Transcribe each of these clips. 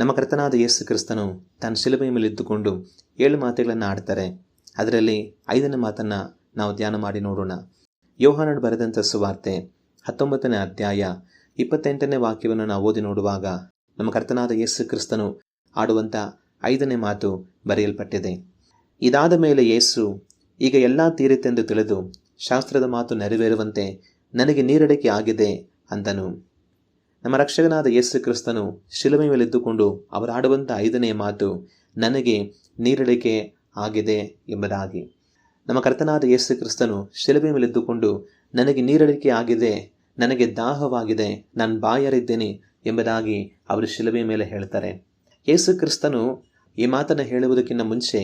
ನಮ್ಮ ಕರ್ತನಾದ ಯೇಸು ಕ್ರಿಸ್ತನು ತಾನು ಶಿಲುಬೆಯ ಮೇಲೆ ಇದ್ದುಕೊಂಡು 7 ಮಾತುಗಳನ್ನು ಆಡ್ತಾರೆ. ಅದರಲ್ಲಿ 5ನೇ ಮಾತನ್ನು ನಾವು ಧ್ಯಾನ ಮಾಡಿ ನೋಡೋಣ. ಯೋಹಾನನು ಬರೆದಂಥ ಸುವಾರ್ತೆ 19ನೇ ಅಧ್ಯಾಯ 28ನೇ ವಾಕ್ಯವನ್ನು ನಾವು ಓದಿ ನೋಡುವಾಗ ನಮ್ಮ ಕರ್ತನಾದ ಯೇಸು ಕ್ರಿಸ್ತನು ಆಡುವಂಥ 5ನೇ ಮಾತು ಬರೆಯಲ್ಪಟ್ಟಿದೆ. ಇದಾದ ಮೇಲೆ ಯೇಸು, ಈಗ ಎಲ್ಲ ತೀರಿತೆಂದು ತಿಳಿದು ಶಾಸ್ತ್ರದ ಮಾತು ನೆರವೇರುವಂತೆ ನನಗೆ ನೀರಡಿಕೆ ಆಗಿದೆ ಅಂದನು. ನಮ್ಮ ರಕ್ಷಕನಾದ ಯೇಸು ಕ್ರಿಸ್ತನು ಶಿಲುಬೆ ಮೇಲಿದ್ದುಕೊಂಡು ಅವರು ಆಡುವಂಥ 5ನೇ ಮಾತು ನನಗೆ ನೀರಡಿಕೆ ಆಗಿದೆ ಎಂಬುದಾಗಿ. ನಮ್ಮ ಕರ್ತನಾದ ಯೇಸು ಕ್ರಿಸ್ತನು ಶಿಲುಬೆ ಮೇಲಿದ್ದುಕೊಂಡು ನನಗೆ ನೀರಡಿಕೆ ಆಗಿದೆ, ನನಗೆ ದಾಹವಾಗಿದೆ, ನಾನು ಬಾಯಾರಿದ್ದೇನೆ ಎಂಬುದಾಗಿ ಅವರು ಶಿಲುಬೆ ಮೇಲೆ ಹೇಳ್ತಾರೆ. ಯೇಸು ಕ್ರಿಸ್ತನು ಈ ಮಾತನ್ನು ಹೇಳುವುದಕ್ಕಿಂತ ಮುಂಚೆ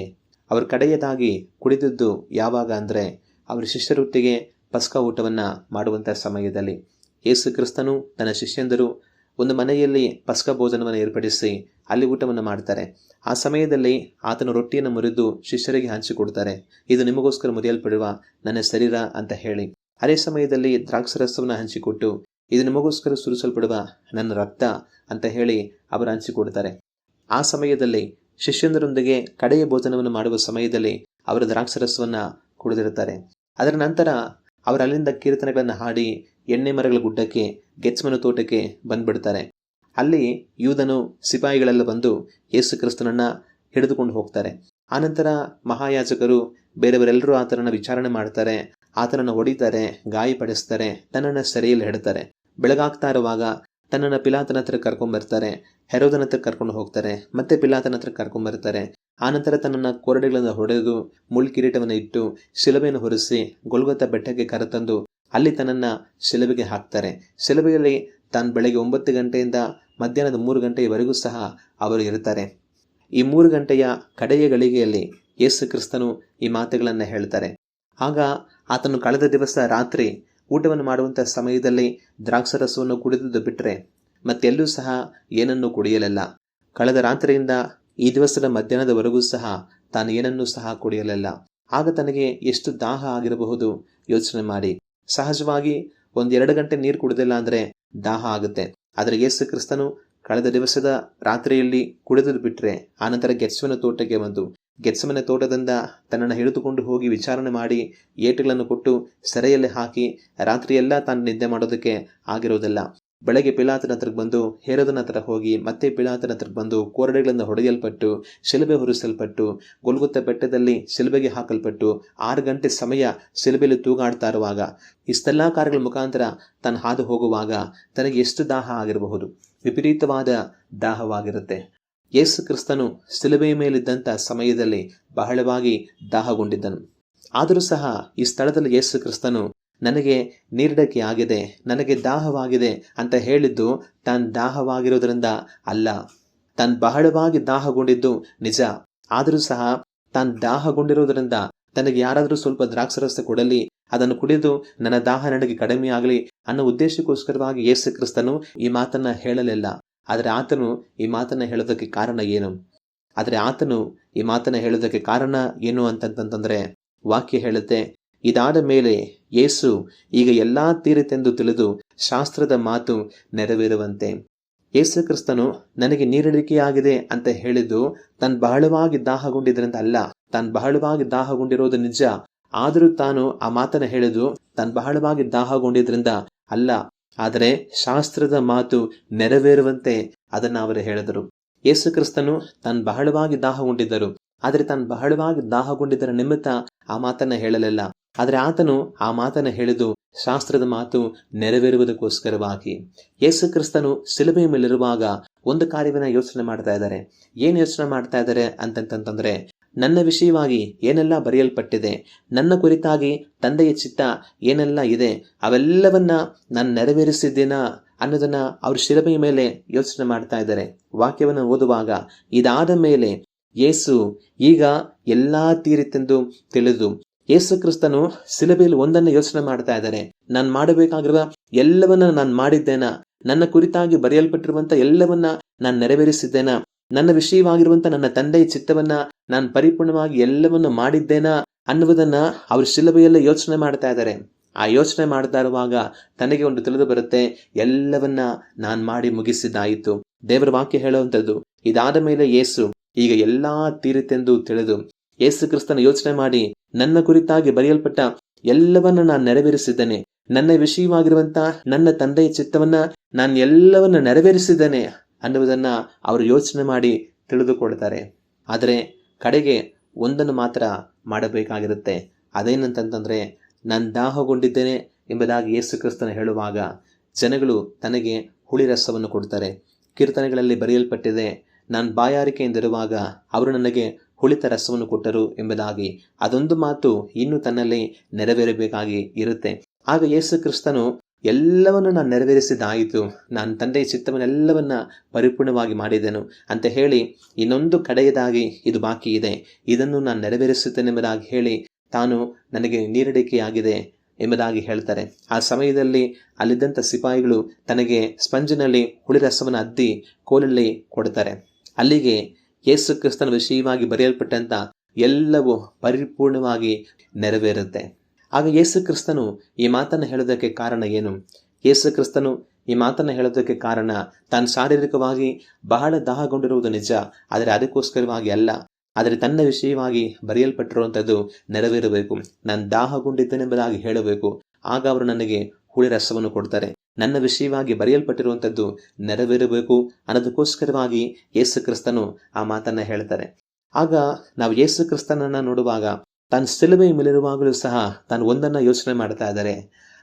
ಅವರು ಕಡೆಯದಾಗಿ ಕುಡಿದಿದ್ದು ಯಾವಾಗ ಅಂದರೆ ಅವರ ಶಿಷ್ಯರೊಟ್ಟಿಗೆ ಪಸ್ಕ ಊಟವನ್ನು ಮಾಡುವಂಥ ಸಮಯದಲ್ಲಿ. ಯೇಸು ಕ್ರಿಸ್ತನು ತನ್ನ ಶಿಷ್ಯಂದರು ಒಂದು ಮನೆಯಲ್ಲಿ ಪಸ್ಕ ಭೋಜನವನ್ನು ಏರ್ಪಡಿಸಿ ಅಲ್ಲಿ ಊಟವನ್ನು ಮಾಡ್ತಾರೆ. ಆ ಸಮಯದಲ್ಲಿ ಆತನು ರೊಟ್ಟಿಯನ್ನು ಮುರಿದು ಶಿಷ್ಯರಿಗೆ ಹಂಚಿಕೊಡ್ತಾರೆ. ಇದು ನಿಮಗೋಸ್ಕರ ಮುರಿಯಲ್ಪಡುವ ನನ್ನ ಶರೀರ ಅಂತ ಹೇಳಿ. ಅದೇ ಸಮಯದಲ್ಲಿ ದ್ರಾಕ್ಷರಸವನ್ನು ಹಂಚಿಕೊಟ್ಟು ಇದು ನಿಮಗೋಸ್ಕರ ಸುರಿಸಲ್ಪಡುವ ನನ್ನ ರಕ್ತ ಅಂತ ಹೇಳಿ ಅವರು ಹಂಚಿಕೊಡ್ತಾರೆ. ಆ ಸಮಯದಲ್ಲಿ ಶಿಷ್ಯಂದರೊಂದಿಗೆ ಕಡೆಯ ಭೋಜನವನ್ನು ಮಾಡುವ ಸಮಯದಲ್ಲಿ ಅವರ ದ್ರಾಕ್ಷರಸವನ್ನು ಕುಡಿದಿರುತ್ತಾರೆ. ಅದರ ನಂತರ ಅವರು ಅಲ್ಲಿಂದ ಕೀರ್ತನೆಗಳನ್ನು ಹಾಡಿ ಎಣ್ಣೆ ಮರಗಳ ಗುಡ್ಡಕ್ಕೆ ಗೆತ್ಸಮನೆ ತೋಟಕ್ಕೆ ಬಂದ್ಬಿಡ್ತಾರೆ. ಅಲ್ಲಿ ಯೂದನು ಸಿಪಾಯಿಗಳೆಲ್ಲ ಬಂದು ಯೇಸು ಕ್ರಿಸ್ತನನ್ನು ಹಿಡಿದುಕೊಂಡು ಹೋಗ್ತಾರೆ. ಆನಂತರ ಮಹಾಯಾಜಕರು ಬೇರೆಯವರೆಲ್ಲರೂ ಆತನನ್ನು ವಿಚಾರಣೆ ಮಾಡ್ತಾರೆ, ಆತನನ್ನು ಹೊಡಿತಾರೆ, ಗಾಯಪಡಿಸ್ತಾರೆ, ತನ್ನನ್ನು ಸೆರೆಯಲ್ಲಿ ಹಿಡ್ತಾರೆ. ಬೆಳಗಾಗ್ತಾ ಇರುವಾಗ ತನ್ನನ್ನು ಪಿಲಾತನ ಹತ್ರ ಕರ್ಕೊಂಡ್ಬರ್ತಾರೆ, ಹೆರೋದನ ಹತ್ರ ಕರ್ಕೊಂಡು ಹೋಗ್ತಾರೆ, ಮತ್ತೆ ಪಿಲಾತನ ಹತ್ರ ಕರ್ಕೊಂಡ್ಬರ್ತಾರೆ. ಆನಂತರ ತನ್ನನ್ನು ಕೊರಡೆಗಳಿಂದ ಹೊಡೆದು ಮುಳ್ಕಿರೀಟವನ್ನು ಇಟ್ಟು ಶಿಲುಬೆಯನ್ನು ಹೊರಿಸಿ ಗೊಲ್ಗೊಥಾ ಬೆಟ್ಟಕ್ಕೆ ಕರೆತಂದು ಅಲ್ಲಿ ತನ್ನನ್ನು ಶಿಲುಬೆಗೆ ಹಾಕ್ತಾರೆ. ಶಿಲುಬೆಯಲ್ಲಿ ತಾನು ಬೆಳಗ್ಗೆ 9 ಗಂಟೆಯಿಂದ ಮಧ್ಯಾಹ್ನದ 3 ಗಂಟೆಯವರೆಗೂ ಸಹ ಅವರು ಇರ್ತಾರೆ. ಈ 3 ಗಂಟೆಯ ಕಡೆಯ ಗಳಿಗೆಯಲ್ಲಿ ಯೇಸು ಕ್ರಿಸ್ತನು ಈ ಮಾತುಗಳನ್ನು ಹೇಳ್ತಾರೆ. ಆಗ ಆತನು ಕಳೆದ ದಿವಸ ರಾತ್ರಿ ಊಟವನ್ನು ಮಾಡುವಂಥ ಸಮಯದಲ್ಲಿ ದ್ರಾಕ್ಷರಸವನ್ನು ಕುಡಿದುದು ಬಿಟ್ಟರೆ ಮತ್ತೆಲ್ಲೂ ಸಹ ಏನನ್ನೂ ಕುಡಿಯಲಿಲ್ಲ. ಕಳೆದ ರಾತ್ರಿಯಿಂದ ಈ ದಿವಸದ ಮಧ್ಯಾಹ್ನದವರೆಗೂ ಸಹ ತಾನು ಏನನ್ನೂ ಸಹ ಕುಡಿಯಲಿಲ್ಲ. ಆಗ ತನಗೆ ಎಷ್ಟು ದಾಹ ಆಗಿರಬಹುದು ಯೋಚನೆ ಮಾಡಿ. ಸಹಜವಾಗಿ 1-2 ಗಂಟೆ ನೀರು ಕುಡಿದಿಲ್ಲ ಅಂದರೆ ದಾಹ ಆಗುತ್ತೆ. ಆದರೆ ಯೇಸು ಕ್ರಿಸ್ತನು ಕಳೆದ ದಿವಸದ ರಾತ್ರಿಯಲ್ಲಿ ಕುಡಿದು ಬಿಟ್ಟರೆ ಆನಂತರ ಗೆತ್ಸಮನೆ ತೋಟಕ್ಕೆ ಬಂದು ಗೆತ್ಸಮನೆ ತೋಟದಿಂದ ತನ್ನನ್ನು ಹಿಡಿದುಕೊಂಡು ಹೋಗಿ ವಿಚಾರಣೆ ಮಾಡಿ ಏಟುಗಳನ್ನು ಕೊಟ್ಟು ಸೆರೆಯಲ್ಲಿ ಹಾಕಿ ರಾತ್ರಿಯೆಲ್ಲ ತಾನು ನಿದ್ದೆ ಮಾಡೋದಕ್ಕೆ ಆಗಿರೋದಿಲ್ಲ. ಬೆಳಗ್ಗೆ ಪಿಲಾತನ ಹತ್ರಕ್ಕೆ ಬಂದು ಹೆರೋದನ ಹತ್ರ ಹೋಗಿ ಮತ್ತೆ ಪಿಲಾತನ ಹತ್ರಕ್ಕೆ ಬಂದು ಕೊರಡೆಗಳಿಂದ ಹೊಡೆಯಲ್ಪಟ್ಟು ಶಿಲುಬೆ ಹೊರಿಸಲ್ಪಟ್ಟು ಗೊಲ್ಗೊಥಾ ಬೆಟ್ಟದಲ್ಲಿ ಶಿಲುಬೆಗೆ ಹಾಕಲ್ಪಟ್ಟು 6 ಗಂಟೆ ಸಮಯ ಶಿಲುಬೆಯಲ್ಲಿ ತೂಗಾಡ್ತಾ ಇರುವಾಗ ಇಷ್ಟೆಲ್ಲ ಕಾರ್ಯಗಳ ಮುಖಾಂತರ ತಾನು ಹಾದು ಹೋಗುವಾಗ ತನಗೆ ಎಷ್ಟು ದಾಹ ಆಗಿರಬಹುದು. ವಿಪರೀತವಾದ ದಾಹವಾಗಿರುತ್ತೆ. ಯೇಸು ಕ್ರಿಸ್ತನು ಶಿಲುಬೆಯ ಮೇಲಿದ್ದಂಥ ಸಮಯದಲ್ಲಿ ಬಹಳವಾಗಿ ದಾಹಗೊಂಡಿದ್ದನು. ಆದರೂ ಸಹ ಈ ಸ್ಥಳದಲ್ಲಿ ಯೇಸು ಕ್ರಿಸ್ತನು ನನಗೆ ನೀರಡಿಕೆ ಆಗಿದೆ, ನನಗೆ ದಾಹವಾಗಿದೆ ಅಂತ ಹೇಳಿದ್ದು ತಾನು ದಾಹವಾಗಿರೋದ್ರಿಂದ ಅಲ್ಲ. ತಾನು ಬಹಳವಾಗಿ ದಾಹಗೊಂಡಿದ್ದು ನಿಜ. ಆದರೂ ಸಹ ತಾನು ದಾಹಗೊಂಡಿರೋದ್ರಿಂದ ತನಗೆ ಯಾರಾದರೂ ಸ್ವಲ್ಪ ದ್ರಾಕ್ಷರಸ ಕೊಡಲಿ, ಅದನ್ನು ಕುಡಿದು ನನ್ನ ದಾಹ ನನಗೆ ಕಡಿಮೆ ಆಗಲಿ ಅನ್ನೋ ಉದ್ದೇಶಕ್ಕೋಸ್ಕರವಾಗಿ ಯೇಸು ಕ್ರಿಸ್ತನು ಈ ಮಾತನ್ನು ಹೇಳಲಿಲ್ಲ. ಆದರೆ ಆತನು ಈ ಮಾತನ್ನು ಹೇಳೋದಕ್ಕೆ ಕಾರಣ ಏನು ಅಂತಂತಂದ್ರೆ ವಾಕ್ಯ ಹೇಳುತ್ತೆ, ಇದಾದ ಮೇಲೆ ಯೇಸು ಈಗ ಎಲ್ಲ ತೀರಿತೆಂದು ತಿಳಿದು ಶಾಸ್ತ್ರದ ಮಾತು ನೆರವೇರುವಂತೆ. ಯೇಸು ಕ್ರಿಸ್ತನು ನನಗೆ ನೀರಡಿಕೆಯಾಗಿದೆ ಅಂತ ಹೇಳಿದ್ದು ತಾನು ಬಹಳವಾಗಿ ದಾಹಗೊಂಡಿದ್ರಿಂದ ಅಲ್ಲ. ತಾನು ಬಹಳವಾಗಿ ದಾಹಗೊಂಡಿರೋದು ನಿಜ. ಆದರೂ ತಾನು ಆ ಮಾತನ್ನು ಹೇಳಿದ್ದು ತಾನು ಬಹಳವಾಗಿ ದಾಹಗೊಂಡಿದ್ರಿಂದ ಅಲ್ಲ, ಆದರೆ ಶಾಸ್ತ್ರದ ಮಾತು ನೆರವೇರುವಂತೆ ಅದನ್ನು ಅವರು ಹೇಳಿದರು. ಯೇಸು ಕ್ರಿಸ್ತನು ತಾನು ಬಹಳವಾಗಿ ದಾಹಗೊಂಡಿದ್ದರು, ಆದರೆ ತಾನು ಬಹಳವಾಗಿ ದಾಹಗೊಂಡಿದ್ದರ ನಿಮಿತ್ತ ಆ ಮಾತನ್ನು ಹೇಳಲಿಲ್ಲ. ಆದರೆ ಆತನು ಆ ಮಾತನ್ನು ಹೇಳಿದ್ದು ಶಾಸ್ತ್ರದ ಮಾತು ನೆರವೇರುವುದಕ್ಕೋಸ್ಕರವಾಗಿ. ಯೇಸು ಕ್ರಿಸ್ತನು ಶಿಲುಬೆಯ ಮೇಲಿರುವಾಗ ಒಂದು ಕಾರ್ಯವನ್ನು ಯೋಚನೆ ಮಾಡ್ತಾ ಇದ್ದಾರೆ. ಏನು ಯೋಚನೆ ಮಾಡ್ತಾ ಇದ್ದಾರೆ ಅಂತಂತಂದ್ರೆ, ನನ್ನ ವಿಷಯವಾಗಿ ಏನೆಲ್ಲ ಬರೆಯಲ್ಪಟ್ಟಿದೆ, ನನ್ನ ಕುರಿತಾಗಿ ತಂದೆಯ ಚಿತ್ತ ಏನೆಲ್ಲ ಇದೆ, ಅವೆಲ್ಲವನ್ನ ನಾನು ನೆರವೇರಿಸಿದ್ದೇನಾ ಅನ್ನೋದನ್ನ ಅವರು ಶಿಲುಬೆಯ ಮೇಲೆ ಯೋಚನೆ ಮಾಡ್ತಾ ಇದ್ದಾರೆ. ವಾಕ್ಯವನ್ನು ಓದುವಾಗ ಇದಾದ ಮೇಲೆ ಯೇಸು ಈಗ ಎಲ್ಲಾ ತೀರಿತೆಂದು ತಿಳಿದು, ಯೇಸು ಕ್ರಿಸ್ತನು ಶಿಲುಬೆಯಲ್ಲಿ ಒಂದನ್ನು ಯೋಚನೆ ಮಾಡ್ತಾ ಇದ್ದಾರೆ. ನಾನು ಮಾಡಬೇಕಾಗಿರುವ ಎಲ್ಲವನ್ನ ನಾನು ಮಾಡಿದ್ದೇನಾ, ನನ್ನ ಕುರಿತಾಗಿ ಬರೆಯಲ್ಪಟ್ಟಿರುವಂತ ಎಲ್ಲವನ್ನ ನಾನು ನೆರವೇರಿಸಿದ್ದೇನಾ, ನನ್ನ ವಿಷಯವಾಗಿರುವಂತ ನನ್ನ ತಂದೆಯ ಚಿತ್ತವನ್ನ ನಾನು ಪರಿಪೂರ್ಣವಾಗಿ ಎಲ್ಲವನ್ನು ಮಾಡಿದ್ದೇನಾ ಅನ್ನುವುದನ್ನ ಅವರು ಶಿಲುಬೆಯಲ್ಲೇ ಯೋಚನೆ ಮಾಡ್ತಾ ಇದ್ದಾರೆ. ಆ ಯೋಚನೆ ಮಾಡ್ತಾ ಇರುವಾಗ ತನಗೆ ಒಂದು ತಿಳಿದು ಬರುತ್ತೆ, ಎಲ್ಲವನ್ನ ನಾನು ಮಾಡಿ ಮುಗಿಸಿದ್ದಾಯಿತು. ದೇವರ ವಾಕ್ಯ ಹೇಳುವಂಥದ್ದು, ಇದಾದ ಮೇಲೆ ಯೇಸು ಈಗ ಎಲ್ಲಾ ತೀರಿತೆಂದು ತಿಳಿದು ಯೇಸು ಕ್ರಿಸ್ತನ ಯೋಚನೆ ಮಾಡಿ, ನನ್ನ ಕುರಿತಾಗಿ ಬರೆಯಲ್ಪಟ್ಟ ಎಲ್ಲವನ್ನ ನಾನು ನೆರವೇರಿಸಿದ್ದೇನೆ, ನನ್ನ ವಿಷಯವಾಗಿರುವಂತ ನನ್ನ ತಂದೆಯ ಚಿತ್ತವನ್ನ ನಾನು ಎಲ್ಲವನ್ನ ನೆರವೇರಿಸಿದ್ದೇನೆ ಅನ್ನುವುದನ್ನ ಅವರು ಯೋಚನೆ ಮಾಡಿ ತಿಳಿದುಕೊಳ್ತಾರೆ. ಆದರೆ ಕಡೆಗೆ ಒಂದನ್ನು ಮಾತ್ರ ಮಾಡಬೇಕಾಗಿರುತ್ತೆ. ಅದೇನಂತಂದ್ರೆ, ನಾನು ದಾಹಗೊಂಡಿದ್ದೇನೆ ಎಂಬುದಾಗಿ ಯೇಸು ಕ್ರಿಸ್ತನ ಹೇಳುವಾಗ ಜನಗಳು ತನಗೆ ಹುಳಿ ರಸವನ್ನು ಕೊಡ್ತಾರೆ. ಕೀರ್ತನೆಗಳಲ್ಲಿ ಬರೆಯಲ್ಪಟ್ಟಿದೆ, ನಾನು ಬಾಯಾರಿಕೆಯಿಂದಿರುವಾಗ ಅವರು ನನಗೆ ಹುಳಿತ ರಸವನ್ನು ಕೊಟ್ಟರು ಎಂಬುದಾಗಿ. ಅದೊಂದು ಮಾತು ಇನ್ನೂ ತನ್ನಲ್ಲಿ ನೆರವೇರಬೇಕಾಗಿ ಇರುತ್ತೆ. ಆಗ ಯೇಸು ಕ್ರಿಸ್ತನು ಎಲ್ಲವನ್ನು ನಾನು ನೆರವೇರಿಸಿದ್ದಾಯಿತು, ನಾನು ತಂದೆಯ ಚಿತ್ತವನ್ನೆಲ್ಲವನ್ನ ಪರಿಪೂರ್ಣವಾಗಿ ಮಾಡಿದೆನು ಅಂತ ಹೇಳಿ, ಇನ್ನೊಂದು ಕಡೆಯದಾಗಿ ಇದು ಬಾಕಿ ಇದೆ, ಇದನ್ನು ನಾನು ನೆರವೇರಿಸುತ್ತೇನೆ ಎಂಬುದಾಗಿ ಹೇಳಿ ತಾನು ನನಗೆ ನೀರಡಿಕೆಯಾಗಿದೆ ಎಂಬುದಾಗಿ ಹೇಳ್ತಾರೆ. ಆ ಸಮಯದಲ್ಲಿ ಅಲ್ಲಿದ್ದಂಥ ಸಿಪಾಯಿಗಳು ತನಗೆ ಸ್ಪಂಜಿನಲ್ಲಿ ಹುಳಿ ರಸವನ್ನು ಅದ್ದಿ ಕೋಲಲ್ಲಿ ಕೊಡ್ತಾರೆ. ಅಲ್ಲಿಗೆ ಯೇಸು ಕ್ರಿಸ್ತನ ವಿಷಯವಾಗಿ ಬರೆಯಲ್ಪಟ್ಟಂತ ಎಲ್ಲವೂ ಪರಿಪೂರ್ಣವಾಗಿ ನೆರವೇರುತ್ತೆ. ಆಗ ಯೇಸು ಕ್ರಿಸ್ತನು ಈ ಮಾತನ್ನು ಹೇಳೋದಕ್ಕೆ ಕಾರಣ ಏನು? ಯೇಸು ಕ್ರಿಸ್ತನು ಈ ಮಾತನ್ನು ಹೇಳೋದಕ್ಕೆ ಕಾರಣ, ತಾನು ಶಾರೀರಿಕವಾಗಿ ಬಹಳ ದಾಹಗೊಂಡಿರುವುದು ನಿಜ, ಆದರೆ ಅದಕ್ಕೋಸ್ಕರವಾಗಿ ಅಲ್ಲ, ಆದರೆ ತನ್ನ ವಿಷಯವಾಗಿ ಬರೆಯಲ್ಪಟ್ಟಿರುವಂಥದ್ದು ನೆರವೇರಬೇಕು. ನಾನು ದಾಹಗೊಂಡಿದ್ದೇನೆಂಬುದಾಗಿ ಹೇಳಬೇಕು. ಆಗ ಅವರು ನನಗೆ ಹುಳಿ ರಸವನ್ನು ಕೊಡ್ತಾರೆ. ನನ್ನ ವಿಷಯವಾಗಿ ಬರೆಯಲ್ಪಟ್ಟಿರುವಂಥದ್ದು ನೆರವೇರಬೇಕು ಅನ್ನೋದಕ್ಕೋಸ್ಕರವಾಗಿ ಯೇಸು ಕ್ರಿಸ್ತನು ಆ ಮಾತನ್ನ ಹೇಳ್ತಾರೆ. ಆಗ ನಾವು ಯೇಸು ಕ್ರಿಸ್ತನನ್ನ ನೋಡುವಾಗ ತಾನು ಶಿಲುಬೆಯ ಮೇಲಿರುವಾಗಲೂ ಸಹ ತಾನು ಒಂದನ್ನ ಯೋಚನೆ ಮಾಡ್ತಾ ಇದ್ದಾರೆ.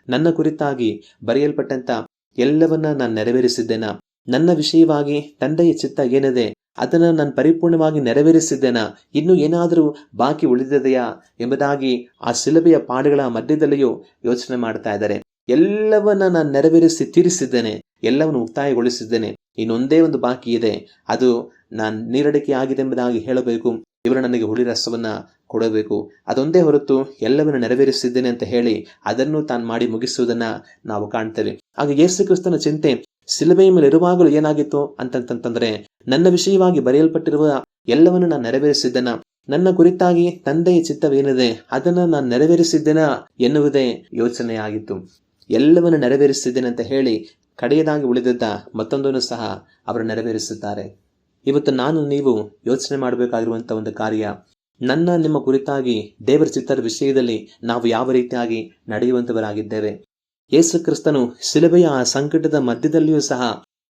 ನನ್ನ ಕುರಿತಾಗಿ ಬರೆಯಲ್ಪಟ್ಟಂತ ಎಲ್ಲವನ್ನ ನಾನು ನೆರವೇರಿಸಿದ್ದೇನಾ? ನನ್ನ ವಿಷಯವಾಗಿ ತಂದೆಯ ಚಿತ್ತ ಏನಿದೆ ಅದನ್ನು ನಾನು ಪರಿಪೂರ್ಣವಾಗಿ ನೆರವೇರಿಸಿದ್ದೇನಾ? ಇನ್ನೂ ಏನಾದರೂ ಬಾಕಿ ಉಳಿದಿದೆಯಾ ಎಂಬುದಾಗಿ ಆ ಶಿಲುಬೆಯ ಪಾಡುಗಳ ಮಧ್ಯದಲ್ಲಿಯೂ ಯೋಚನೆ ಮಾಡ್ತಾ ಇದ್ದಾರೆ. ಎಲ್ಲವನ್ನ ನಾನು ನೆರವೇರಿಸಿ ತೀರಿಸಿದ್ದೇನೆ, ಎಲ್ಲವನ್ನು ಮುಕ್ತಾಯಗೊಳಿಸಿದ್ದೇನೆ, ಇನ್ನೊಂದೇ ಒಂದು ಬಾಕಿ ಇದೆ, ಅದು ನಾನು ನೀರಡಿಕೆ ಆಗಿದೆ ಎಂಬುದಾಗಿ ಹೇಳಬೇಕು. ಇವರು ನನಗೆ ಹುಳಿ ರಸವನ್ನ ಕೊಡಬೇಕು. ಅದೊಂದೇ ಹೊರತು ಎಲ್ಲವನ್ನು ನೆರವೇರಿಸಿದ್ದೇನೆ ಅಂತ ಹೇಳಿ ಅದನ್ನು ತಾನು ಮಾಡಿ ಮುಗಿಸುವುದನ್ನ ನಾವು ಕಾಣ್ತೇವೆ. ಆಗ ಯೇಸು ಕ್ರಿಸ್ತನ ಚಿಂತೆ ಶಿಲುಬೆಯ ಮೇಲೆ ಇರುವಾಗಲೂ ಏನಾಗಿತ್ತು ಅಂತಂತಂದ್ರೆ, ನನ್ನ ವಿಷಯವಾಗಿ ಬರೆಯಲ್ಪಟ್ಟಿರುವ ಎಲ್ಲವನ್ನು ನಾನು ನೆರವೇರಿಸಿದ್ದೇನ, ನನ್ನ ಕುರಿತಾಗಿ ತಂದೆಯ ಚಿತ್ತವೇನಿದೆ ಅದನ್ನ ನಾನು ನೆರವೇರಿಸಿದ್ದೇನಾ ಎನ್ನುವುದೇ ಯೋಚನೆಯಾಗಿತ್ತು. ಎಲ್ಲವನ್ನು ನೆರವೇರಿಸಿದ್ದೇನೆ ಅಂತ ಹೇಳಿ ಕಡೆಯದಾಗಿ ಉಳಿದಿದ್ದ ಮತ್ತೊಂದನ್ನು ಸಹ ಅವರು ನೆರವೇರಿಸುತ್ತಾರೆ. ಇವತ್ತು ನಾನು ನೀವು ಯೋಚನೆ ಮಾಡಬೇಕಾಗಿರುವಂಥ ಒಂದು ಕಾರ್ಯ, ನಿಮ್ಮ ಕುರಿತಾಗಿ ದೇವರ ಚಿತ್ತರ ವಿಷಯದಲ್ಲಿ ನಾವು ಯಾವ ರೀತಿಯಾಗಿ ನಡೆಯುವಂತವರಾಗಿದ್ದೇವೆ. ಯೇಸು ಕ್ರಿಸ್ತನು ಶಿಲುಬೆಯ ಆ ಸಂಕಟದ ಮಧ್ಯದಲ್ಲಿಯೂ ಸಹ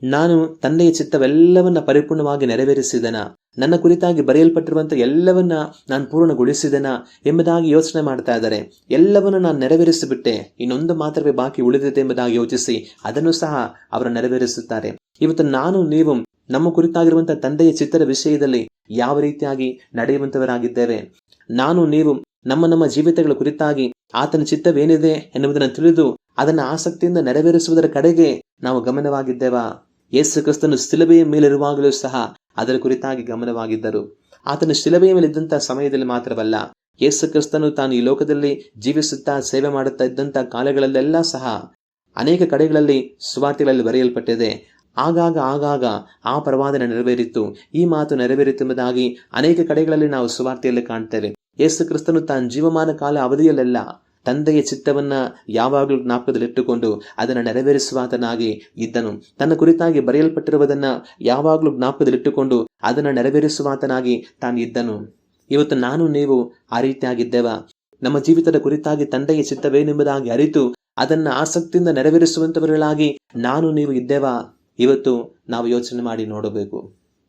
ನಾನು ತಂದೆಯ ಚಿತ್ತವೆಲ್ಲವನ್ನ ಪರಿಪೂರ್ಣವಾಗಿ ನೆರವೇರಿಸಿದೆನಾ, ನನ್ನ ಕುರಿತಾಗಿ ಬರೆಯಲ್ಪಟ್ಟಿರುವಂಥ ಎಲ್ಲವನ್ನ ನಾನು ಪೂರ್ಣಗೊಳಿಸಿದೆನಾ ಎಂಬುದಾಗಿ ಯೋಚನೆ ಮಾಡ್ತಾ ಇದ್ದಾರೆ. ಎಲ್ಲವನ್ನು ನಾನು ನೆರವೇರಿಸಿಬಿಟ್ಟೆ, ಇನ್ನೊಂದು ಮಾತ್ರವೇ ಬಾಕಿ ಉಳಿದಿದೆ ಎಂಬುದಾಗಿ ಯೋಚಿಸಿ ಅದನ್ನು ಸಹ ಅವರು ನೆರವೇರಿಸುತ್ತಾರೆ. ಇವತ್ತು ನಾನು ನೀವು ನಮ್ಮ ಕುರಿತಾಗಿರುವಂಥ ತಂದೆಯ ಚಿತ್ತರ ವಿಷಯದಲ್ಲಿ ಯಾವ ರೀತಿಯಾಗಿ ನಡೆಯುವಂತವರಾಗಿದ್ದೇವೆ? ನಾನು ನೀವು ನಮ್ಮ ಜೀವಿತಗಳ ಕುರಿತಾಗಿ ಆತನ ಚಿತ್ತವೇನಿದೆ ಎನ್ನುವುದನ್ನು ತಿಳಿದು ಅದನ್ನು ಆಸಕ್ತಿಯಿಂದ ನೆರವೇರಿಸುವುದರ ಕಡೆಗೆ ನಾವು ಗಮನವಾಗಿದ್ದೇವಾ? ಯೇಸು ಕ್ರಿಸ್ತನು ಶಿಲುಬೆಯ ಮೇಲಿರುವಾಗಲೂ ಸಹ ಅದರ ಕುರಿತಾಗಿ ಗಮನವಾಗಿದ್ದರು. ಆತನ ಶಿಲುಬೆಯ ಮೇಲಿದ್ದಂಥ ಸಮಯದಲ್ಲಿ ಮಾತ್ರವಲ್ಲ, ಯೇಸು ಕ್ರಿಸ್ತನು ತಾನು ಈ ಲೋಕದಲ್ಲಿ ಜೀವಿಸುತ್ತಾ ಸೇವೆ ಮಾಡುತ್ತಾ ಇದ್ದಂಥ ಕಾಲಗಳಲ್ಲೆಲ್ಲ ಸಹ ಅನೇಕ ಕಡೆಗಳಲ್ಲಿ ಸುವಾರ್ತೆಗಳಲ್ಲಿ ಬರೆಯಲ್ಪಟ್ಟಿದೆ. ಆಗಾಗ ಆ ಪ್ರವಾದನೆ ನೆರವೇರಿತು, ಈ ಮಾತು ನೆರವೇರಿತು ಎಂಬುದಾಗಿ ಅನೇಕ ಕಡೆಗಳಲ್ಲಿ ನಾವು ಸುವಾರ್ತೆಯಲ್ಲಿ ಕಾಣ್ತೇವೆ. ಯೇಸು ಕ್ರಿಸ್ತನು ತಾನು ಜೀವಮಾನ ಕಾಲ ಅವಧಿಯಲ್ಲೆಲ್ಲ ತಂದೆಯ ಚಿತ್ತವನ್ನ ಯಾವಾಗಲೂ ಜ್ಞಾಪಕದಲ್ಲಿಟ್ಟುಕೊಂಡು ಅದನ್ನು ನೆರವೇರಿಸುವಾತನಾಗಿ ಇದ್ದನು. ತನ್ನ ಕುರಿತಾಗಿ ಬರೆಯಲ್ಪಟ್ಟಿರುವುದನ್ನ ಯಾವಾಗಲೂ ಜ್ಞಾಪಕದಲ್ಲಿಟ್ಟುಕೊಂಡು ಅದನ್ನು ನೆರವೇರಿಸುವಾತನಾಗಿ ತಾನು ಇದ್ದನು. ಇವತ್ತು ನಾನು ನೀವು ಆ ರೀತಿಯಾಗಿದ್ದೇವಾ? ನಮ್ಮ ಜೀವಿತದ ಕುರಿತಾಗಿ ತಂದೆಯ ಚಿತ್ತವೇನೆಂಬುದಾಗಿ ಅರಿತು ಅದನ್ನು ಆಸಕ್ತಿಯಿಂದ ನೆರವೇರಿಸುವಂತವர்களಾಗಿ ನಾನು ನೀವು ಇದ್ದೇವಾ? ಇವತ್ತು ನಾವು ಯೋಚನೆ ಮಾಡಿ ನೋಡಬೇಕು.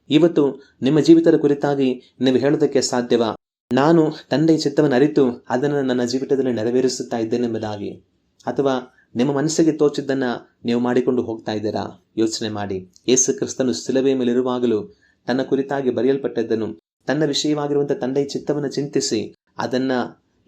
ಇವತ್ತು ನಿಮ್ಮ ಜೀವಿತದ ಕುರಿತಾಗಿ ನೀವು ಹೇಳೋದಕ್ಕೆ ಸಾಧ್ಯವಾ? ನಾನು ತಂದೆಯ ಚಿತ್ತವನ್ನು ಅರಿತು ಅದನ್ನು ನನ್ನ ಜೀವಿತದಲ್ಲಿ ನೆರವೇರಿಸುತ್ತಾ ಇದ್ದೇನೆಂಬುದಾಗಿ. ಅಥವಾ ನಿಮ್ಮ ಮನಸ್ಸಿಗೆ ತೋಚಿದ್ದನ್ನ ನೀವು ಮಾಡಿಕೊಂಡು ಹೋಗ್ತಾ ಇದ್ದೀರಾ? ಯೋಚನೆ ಮಾಡಿ. ಯೇಸು ಕ್ರಿಸ್ತನು ಶಿಲುಬೆಯ ಮೇಲಿರುವಾಗಲೂ ತನ್ನ ಕುರಿತಾಗಿ ಬರೆಯಲ್ಪಟ್ಟದ್ದನ್ನು, ತನ್ನ ವಿಷಯವಾಗಿರುವಂಥ ತಂದೆಯ ಚಿತ್ತವನ್ನು ಚಿಂತಿಸಿ ಅದನ್ನ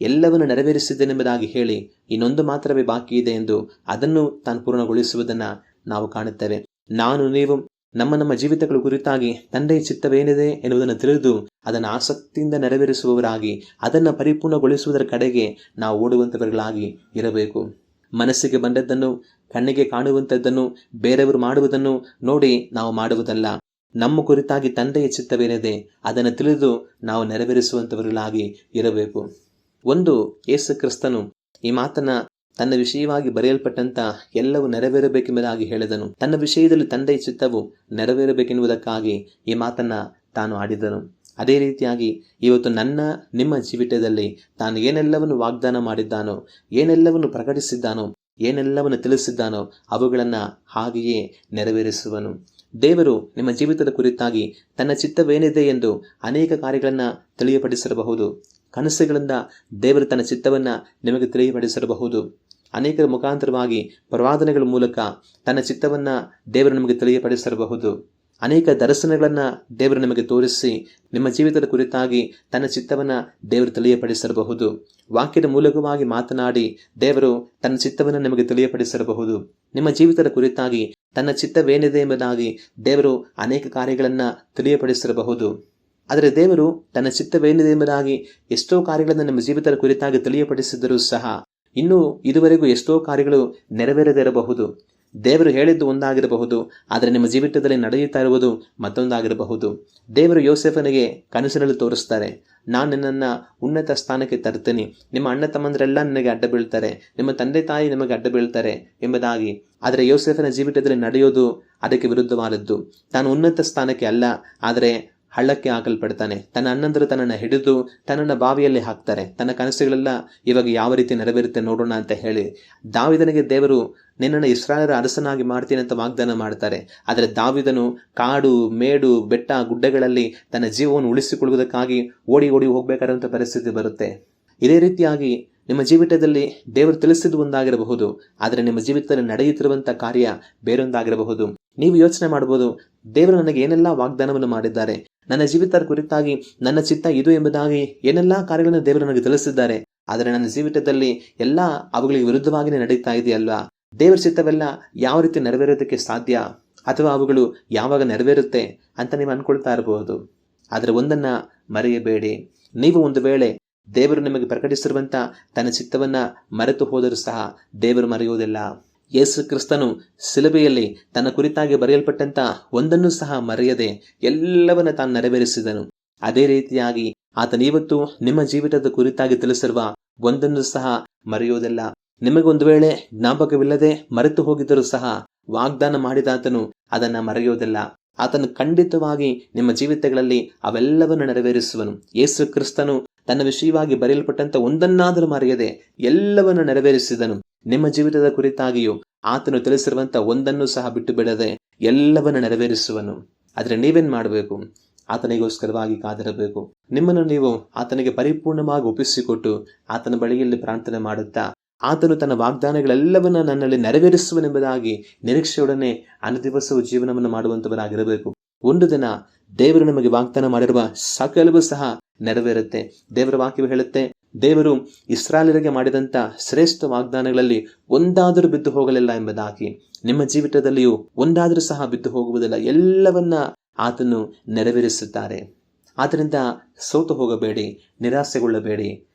ಎಲ್ಲವನ್ನು ನೆರವೇರಿಸಿದ್ದೇನೆಂಬುದಾಗಿ ಹೇಳಿ ಇನ್ನೊಂದು ಮಾತ್ರವೇ ಬಾಕಿ ಇದೆ ಎಂದು ಅದನ್ನು ತಾನು ಪೂರ್ಣಗೊಳಿಸುವುದನ್ನು ನಾವು ಕಾಣುತ್ತೇವೆ. ನಾನು ನೀವು ನಮ್ಮ ಜೀವಿತಗಳ ಕುರಿತಾಗಿ ತಂದೆಯ ಚಿತ್ತವೇನಿದೆ ಎನ್ನುವುದನ್ನು ತಿಳಿದು ಅದನ್ನು ಆಸಕ್ತಿಯಿಂದ ನೆರವೇರಿಸುವವರಾಗಿ ಅದನ್ನು ಪರಿಪೂರ್ಣಗೊಳಿಸುವುದರ ಕಡೆಗೆ ನಾವು ಓಡುವಂಥವர்களಾಗಿ ಇರಬೇಕು. ಮನಸ್ಸಿಗೆ ಬಂದದ್ದನ್ನು, ಕಣ್ಣಿಗೆ ಕಾಣುವಂಥದ್ದನ್ನು ಬೇರೆಯವರು ಮಾಡುವುದನ್ನು ನೋಡಿ ನಾವು ಮಾಡುವುದಲ್ಲ. ನಮ್ಮ ಕುರಿತಾಗಿ ತಂದೆಯ ಚಿತ್ತವೇನಿದೆ ಅದನ್ನು ತಿಳಿದು ನಾವು ನೆರವೇರಿಸುವಂಥವர்களಾಗಿ ಇರಬೇಕು. ಒಂದು, ಯೇಸು ಕ್ರಿಸ್ತನು ಈ ಮಾತನ್ನ ತನ್ನ ವಿಷಯವಾಗಿ ಬರೆಯಲ್ಪಟ್ಟಂತ ಎಲ್ಲವೂ ನೆರವೇರಬೇಕೆಂಬುದಾಗಿ ಹೇಳಿದನು. ತನ್ನ ವಿಷಯದಲ್ಲಿ ತಂದೆಯ ಚಿತ್ತವು ನೆರವೇರಬೇಕೆನ್ನುವುದಕ್ಕಾಗಿ ಈ ಮಾತನ್ನ ತಾನು ಆಡಿದನು. ಅದೇ ರೀತಿಯಾಗಿ ಇವತ್ತು ನಿಮ್ಮ ಜೀವಿತದಲ್ಲಿ ತಾನು ಏನೆಲ್ಲವನ್ನು ವಾಗ್ದಾನ ಮಾಡಿದ್ದಾನೋ, ಏನೆಲ್ಲವನ್ನು ಪ್ರಕಟಿಸಿದ್ದಾನೋ, ಏನೆಲ್ಲವನ್ನು ತಿಳಿಸಿದ್ದಾನೋ ಅವುಗಳನ್ನು ಹಾಗೆಯೇ ನೆರವೇರಿಸುವನು. ದೇವರು ನಿಮ್ಮ ಜೀವಿತದ ಕುರಿತಾಗಿ ತನ್ನ ಚಿತ್ತವೇನಿದೆ ಎಂದು ಅನೇಕ ಕಾರ್ಯಗಳನ್ನು ತಿಳಿಯಪಡಿಸಿರಬಹುದು. ಕನಸುಗಳಿಂದ ದೇವರು ತನ್ನ ಚಿತ್ತವನ್ನು ನಿಮಗೆ ತಿಳಿಯಪಡಿಸಿರಬಹುದು. ಅನೇಕರ ಮುಖಾಂತರವಾಗಿ ಪ್ರವಾದನೆಗಳ ಮೂಲಕ ತನ್ನ ಚಿತ್ತವನ್ನು ದೇವರು ನಿಮಗೆ ತಿಳಿಯಪಡಿಸಿರಬಹುದು. ಅನೇಕ ದರ್ಶನಗಳನ್ನು ದೇವರು ನಿಮಗೆ ತೋರಿಸಿ ನಿಮ್ಮ ಜೀವಿತದ ಕುರಿತಾಗಿ ತನ್ನ ಚಿತ್ತವನ್ನು ದೇವರು ತಿಳಿಯಪಡಿಸಿರಬಹುದು. ವಾಕ್ಯದ ಮೂಲಕವಾಗಿ ಮಾತನಾಡಿ ದೇವರು ತನ್ನ ಚಿತ್ತವನ್ನು ನಿಮಗೆ ತಿಳಿಯಪಡಿಸಿರಬಹುದು. ನಿಮ್ಮ ಜೀವಿತದ ಕುರಿತಾಗಿ ತನ್ನ ಚಿತ್ತವೇನಿದೆ ಎಂಬುದಾಗಿ ದೇವರು ಅನೇಕ ಕಾರ್ಯಗಳನ್ನು ತಿಳಿಯಪಡಿಸಿರಬಹುದು. ಆದರೆ ದೇವರು ತನ್ನ ಚಿತ್ತವೇನಿದೆ ಎಂಬುದಾಗಿ ಎಷ್ಟೋ ಕಾರ್ಯಗಳನ್ನು ನಿಮ್ಮ ಜೀವಿತದ ಕುರಿತಾಗಿ ತಿಳಿಯಪಡಿಸಿದರೂ ಸಹ ಇನ್ನೂ ಇದುವರೆಗೂ ಎಷ್ಟೋ ಕಾರ್ಯಗಳು ನೆರವೇರದೇ ಇರಬಹುದು. ದೇವರು ಹೇಳಿದ್ದು ಒಂದಾಗಿರಬಹುದು, ಆದರೆ ನಿಮ್ಮ ಜೀವಿತದಲ್ಲಿ ನಡೆಯುತ್ತಾ ಇರುವುದು ಮತ್ತೊಂದಾಗಿರಬಹುದು. ದೇವರು ಯೋಸೇಫನಿಗೆ ಕನಸಿನಲ್ಲಿ ತೋರಿಸ್ತಾರೆ, ನಾನು ನಿನ್ನನ್ನು ಉನ್ನತ ಸ್ಥಾನಕ್ಕೆ ತರ್ತೀನಿ, ನಿಮ್ಮ ಅಣ್ಣ ತಮ್ಮಂದರೆಲ್ಲ ನಿನಗೆ ಅಡ್ಡ ಬೀಳ್ತಾರೆ, ನಿಮ್ಮ ತಂದೆ ತಾಯಿ ನಿಮಗೆ ಅಡ್ಡ ಬೀಳ್ತಾರೆ ಎಂಬುದಾಗಿ. ಆದರೆ ಯೋಸೇಫನ ಜೀವಿತದಲ್ಲಿ ನಡೆಯೋದು ಅದಕ್ಕೆ ವಿರುದ್ಧವಾದದ್ದು. ತಾನು ಉನ್ನತ ಸ್ಥಾನಕ್ಕೆ ಅಲ್ಲ, ಆದರೆ ಹಳ್ಳಕ್ಕೆ ಹಾಕಲ್ಪಡ್ತಾನೆ. ತನ್ನ ಅಣ್ಣಂದರು ತನ್ನನ್ನು ಹಿಡಿದು ತನ್ನನ್ನು ಬಾವಿಯಲ್ಲಿ ಹಾಕ್ತಾರೆ. ತನ್ನ ಕನಸುಗಳೆಲ್ಲ ಇವಾಗ ಯಾವ ರೀತಿ ನೆರವೇರುತ್ತೆ ನೋಡೋಣ ಅಂತ ಹೇಳಿ ದಾವೀದನಿಗೆ ದೇವರು ನಿನ್ನನ್ನು ಇಸ್ರಾಯೇಲರ ಅರಸನಾಗಿ ಮಾಡ್ತೀನಿ ಅಂತ ವಾಗ್ದಾನ ಮಾಡ್ತಾರೆ. ಆದರೆ ದಾವೀದನು ಕಾಡು ಮೇಡು ಬೆಟ್ಟ ಗುಡ್ಡಗಳಲ್ಲಿ ತನ್ನ ಜೀವವನ್ನು ಉಳಿಸಿಕೊಳ್ಳುವುದಕ್ಕಾಗಿ ಓಡಿ ಹೋಗಬೇಕಾದಂಥ ಪರಿಸ್ಥಿತಿ ಬರುತ್ತೆ. ಇದೇ ರೀತಿಯಾಗಿ ನಿಮ್ಮ ಜೀವಿತದಲ್ಲಿ ದೇವರು ತಿಳಿಸಿದ್ದು ಒಂದಾಗಿರಬಹುದು, ಆದರೆ ನಿಮ್ಮ ಜೀವಿತದಲ್ಲಿ ನಡೆಯುತ್ತಿರುವಂಥ ಕಾರ್ಯ ಬೇರೊಂದಾಗಿರಬಹುದು. ನೀವು ಯೋಚನೆ ಮಾಡಬಹುದು, ದೇವರು ನನಗೆ ಏನೆಲ್ಲ ವಾಗ್ದಾನವನ್ನು ಮಾಡಿದ್ದಾರೆ, ನನ್ನ ಜೀವಿತದ ಕುರಿತಾಗಿ ನನ್ನ ಚಿತ್ತ ಇದು ಎಂಬುದಾಗಿ ಏನೆಲ್ಲ ಕಾರ್ಯಗಳನ್ನು ದೇವರು ನನಗೆ ತಿಳಿಸಿದ್ದಾರೆ, ಆದರೆ ನನ್ನ ಜೀವಿತದಲ್ಲಿ ಎಲ್ಲ ಅವುಗಳಿಗೆ ವಿರುದ್ಧವಾಗಿಯೇ ನಡೀತಾ ಇದೆಯಲ್ವಾ? ದೇವರ ಚಿತ್ತವೆಲ್ಲ ಯಾವ ರೀತಿ ನೆರವೇರೋದಕ್ಕೆ ಸಾಧ್ಯ, ಅಥವಾ ಅವುಗಳು ಯಾವಾಗ ನೆರವೇರುತ್ತೆ ಅಂತ ನೀವು ಅನ್ಕೊಳ್ತಾ ಇರಬಹುದು. ಆದರೆ ಒಂದನ್ನು ಮರೆಯಬೇಡಿ, ನೀವು ಒಂದು ವೇಳೆ ದೇವರು ನಿಮಗೆ ಪ್ರಕಟಿಸಿರುವಂಥ ತನ್ನ ಚಿತ್ತವನ್ನು ಮರೆತು ಹೋದರೂ ಸಹ ದೇವರು ಮರೆಯುವುದಿಲ್ಲ. ಯೇಸು ಕ್ರಿಸ್ತನು ಶಿಲುಬೆಯಲ್ಲಿ ತನ್ನ ಕುರಿತಾಗಿ ಬರೆಯಲ್ಪಟ್ಟಂಥ ಒಂದನ್ನು ಸಹ ಮರೆಯದೆ ಎಲ್ಲವನ್ನ ತಾನು ನೆರವೇರಿಸಿದನು. ಅದೇ ರೀತಿಯಾಗಿ ಆತನಿವತ್ತು ನಿಮ್ಮ ಜೀವಿತದ ಕುರಿತಾಗಿ ತಿಳಿಸಿರುವ ಒಂದನ್ನು ಸಹ ಮರೆಯುವುದಿಲ್ಲ. ನಿಮಗೊಂದು ವೇಳೆ ಜ್ಞಾಪಕವಿಲ್ಲದೆ ಮರೆತು ಹೋಗಿದ್ದರೂ ಸಹ ವಾಗ್ದಾನ ಮಾಡಿದಾತನು ಅದನ್ನು ಮರೆಯುವುದಿಲ್ಲ. ಆತನು ಖಂಡಿತವಾಗಿ ನಿಮ್ಮ ಜೀವಿತಗಳಲ್ಲಿ ಅವೆಲ್ಲವನ್ನು ನೆರವೇರಿಸುವನು. ಯೇಸು ಕ್ರಿಸ್ತನು ತನ್ನ ವಿಷಯವಾಗಿ ಬರೆಯಲ್ಪಟ್ಟಂಥ ಒಂದನ್ನಾದರೂ ಮರೆಯದೆ ಎಲ್ಲವನ್ನು ನೆರವೇರಿಸಿದನು. ನಿಮ್ಮ ಜೀವಿತದ ಕುರಿತಾಗಿಯೂ ಆತನು ತಿಳಿಸಿರುವಂಥ ಒಂದನ್ನು ಸಹ ಬಿಟ್ಟು ಬಿಡದೆ ಎಲ್ಲವನ್ನು ನೆರವೇರಿಸುವನು. ಆದರೆ ನೀವೇನ್ ಮಾಡಬೇಕು? ಆತನಿಗೋಸ್ಕರವಾಗಿ ಕಾದಿರಬೇಕು. ನಿಮ್ಮನ್ನು ನೀವು ಆತನಿಗೆ ಪರಿಪೂರ್ಣವಾಗಿ ಒಪ್ಪಿಸಿಕೊಟ್ಟು ಆತನ ಬಳಿಯಲ್ಲಿ ಪ್ರಾರ್ಥನೆ ಮಾಡುತ್ತಾ ಆತನು ತನ್ನ ವಾಗ್ದಾನಗಳೆಲ್ಲವನ್ನ ನನ್ನಲ್ಲಿ ನೆರವೇರಿಸುವನೆಂಬುದಾಗಿ ನಿರೀಕ್ಷೆಯೊಡನೆ ಅನುದಿವಸವೂ ಜೀವನವನ್ನು ಮಾಡುವಂತವರಾಗಿರಬೇಕು. ಒಂದು ದಿನ ದೇವರು ನಮಗೆ ವಾಗ್ದಾನ ಮಾಡಿರುವ ಸಕಲವೂ ಸಹ ನೆರವೇರುತ್ತೆ. ದೇವರ ವಾಕ್ಯವು ಹೇಳುತ್ತೆ, ದೇವರು ಇಸ್ರಾಯೇಲರಿಗೆ ಮಾಡಿದಂಥ ಶ್ರೇಷ್ಠ ವಾಗ್ದಾನಗಳಲ್ಲಿ ಒಂದಾದರೂ ಬಿದ್ದು ಹೋಗಲಿಲ್ಲ ಎಂಬುದಾಗಿ. ನಿಮ್ಮ ಜೀವಿತದಲ್ಲಿಯೂ ಒಂದಾದರೂ ಸಹ ಬಿದ್ದು ಹೋಗುವುದಿಲ್ಲ, ಎಲ್ಲವನ್ನ ಆತನು ನೆರವೇರಿಸುತ್ತಾರೆ. ಆದ್ದರಿಂದ ಸೋತು ಹೋಗಬೇಡಿ, ನಿರಾಸೆಗೊಳ್ಳಬೇಡಿ.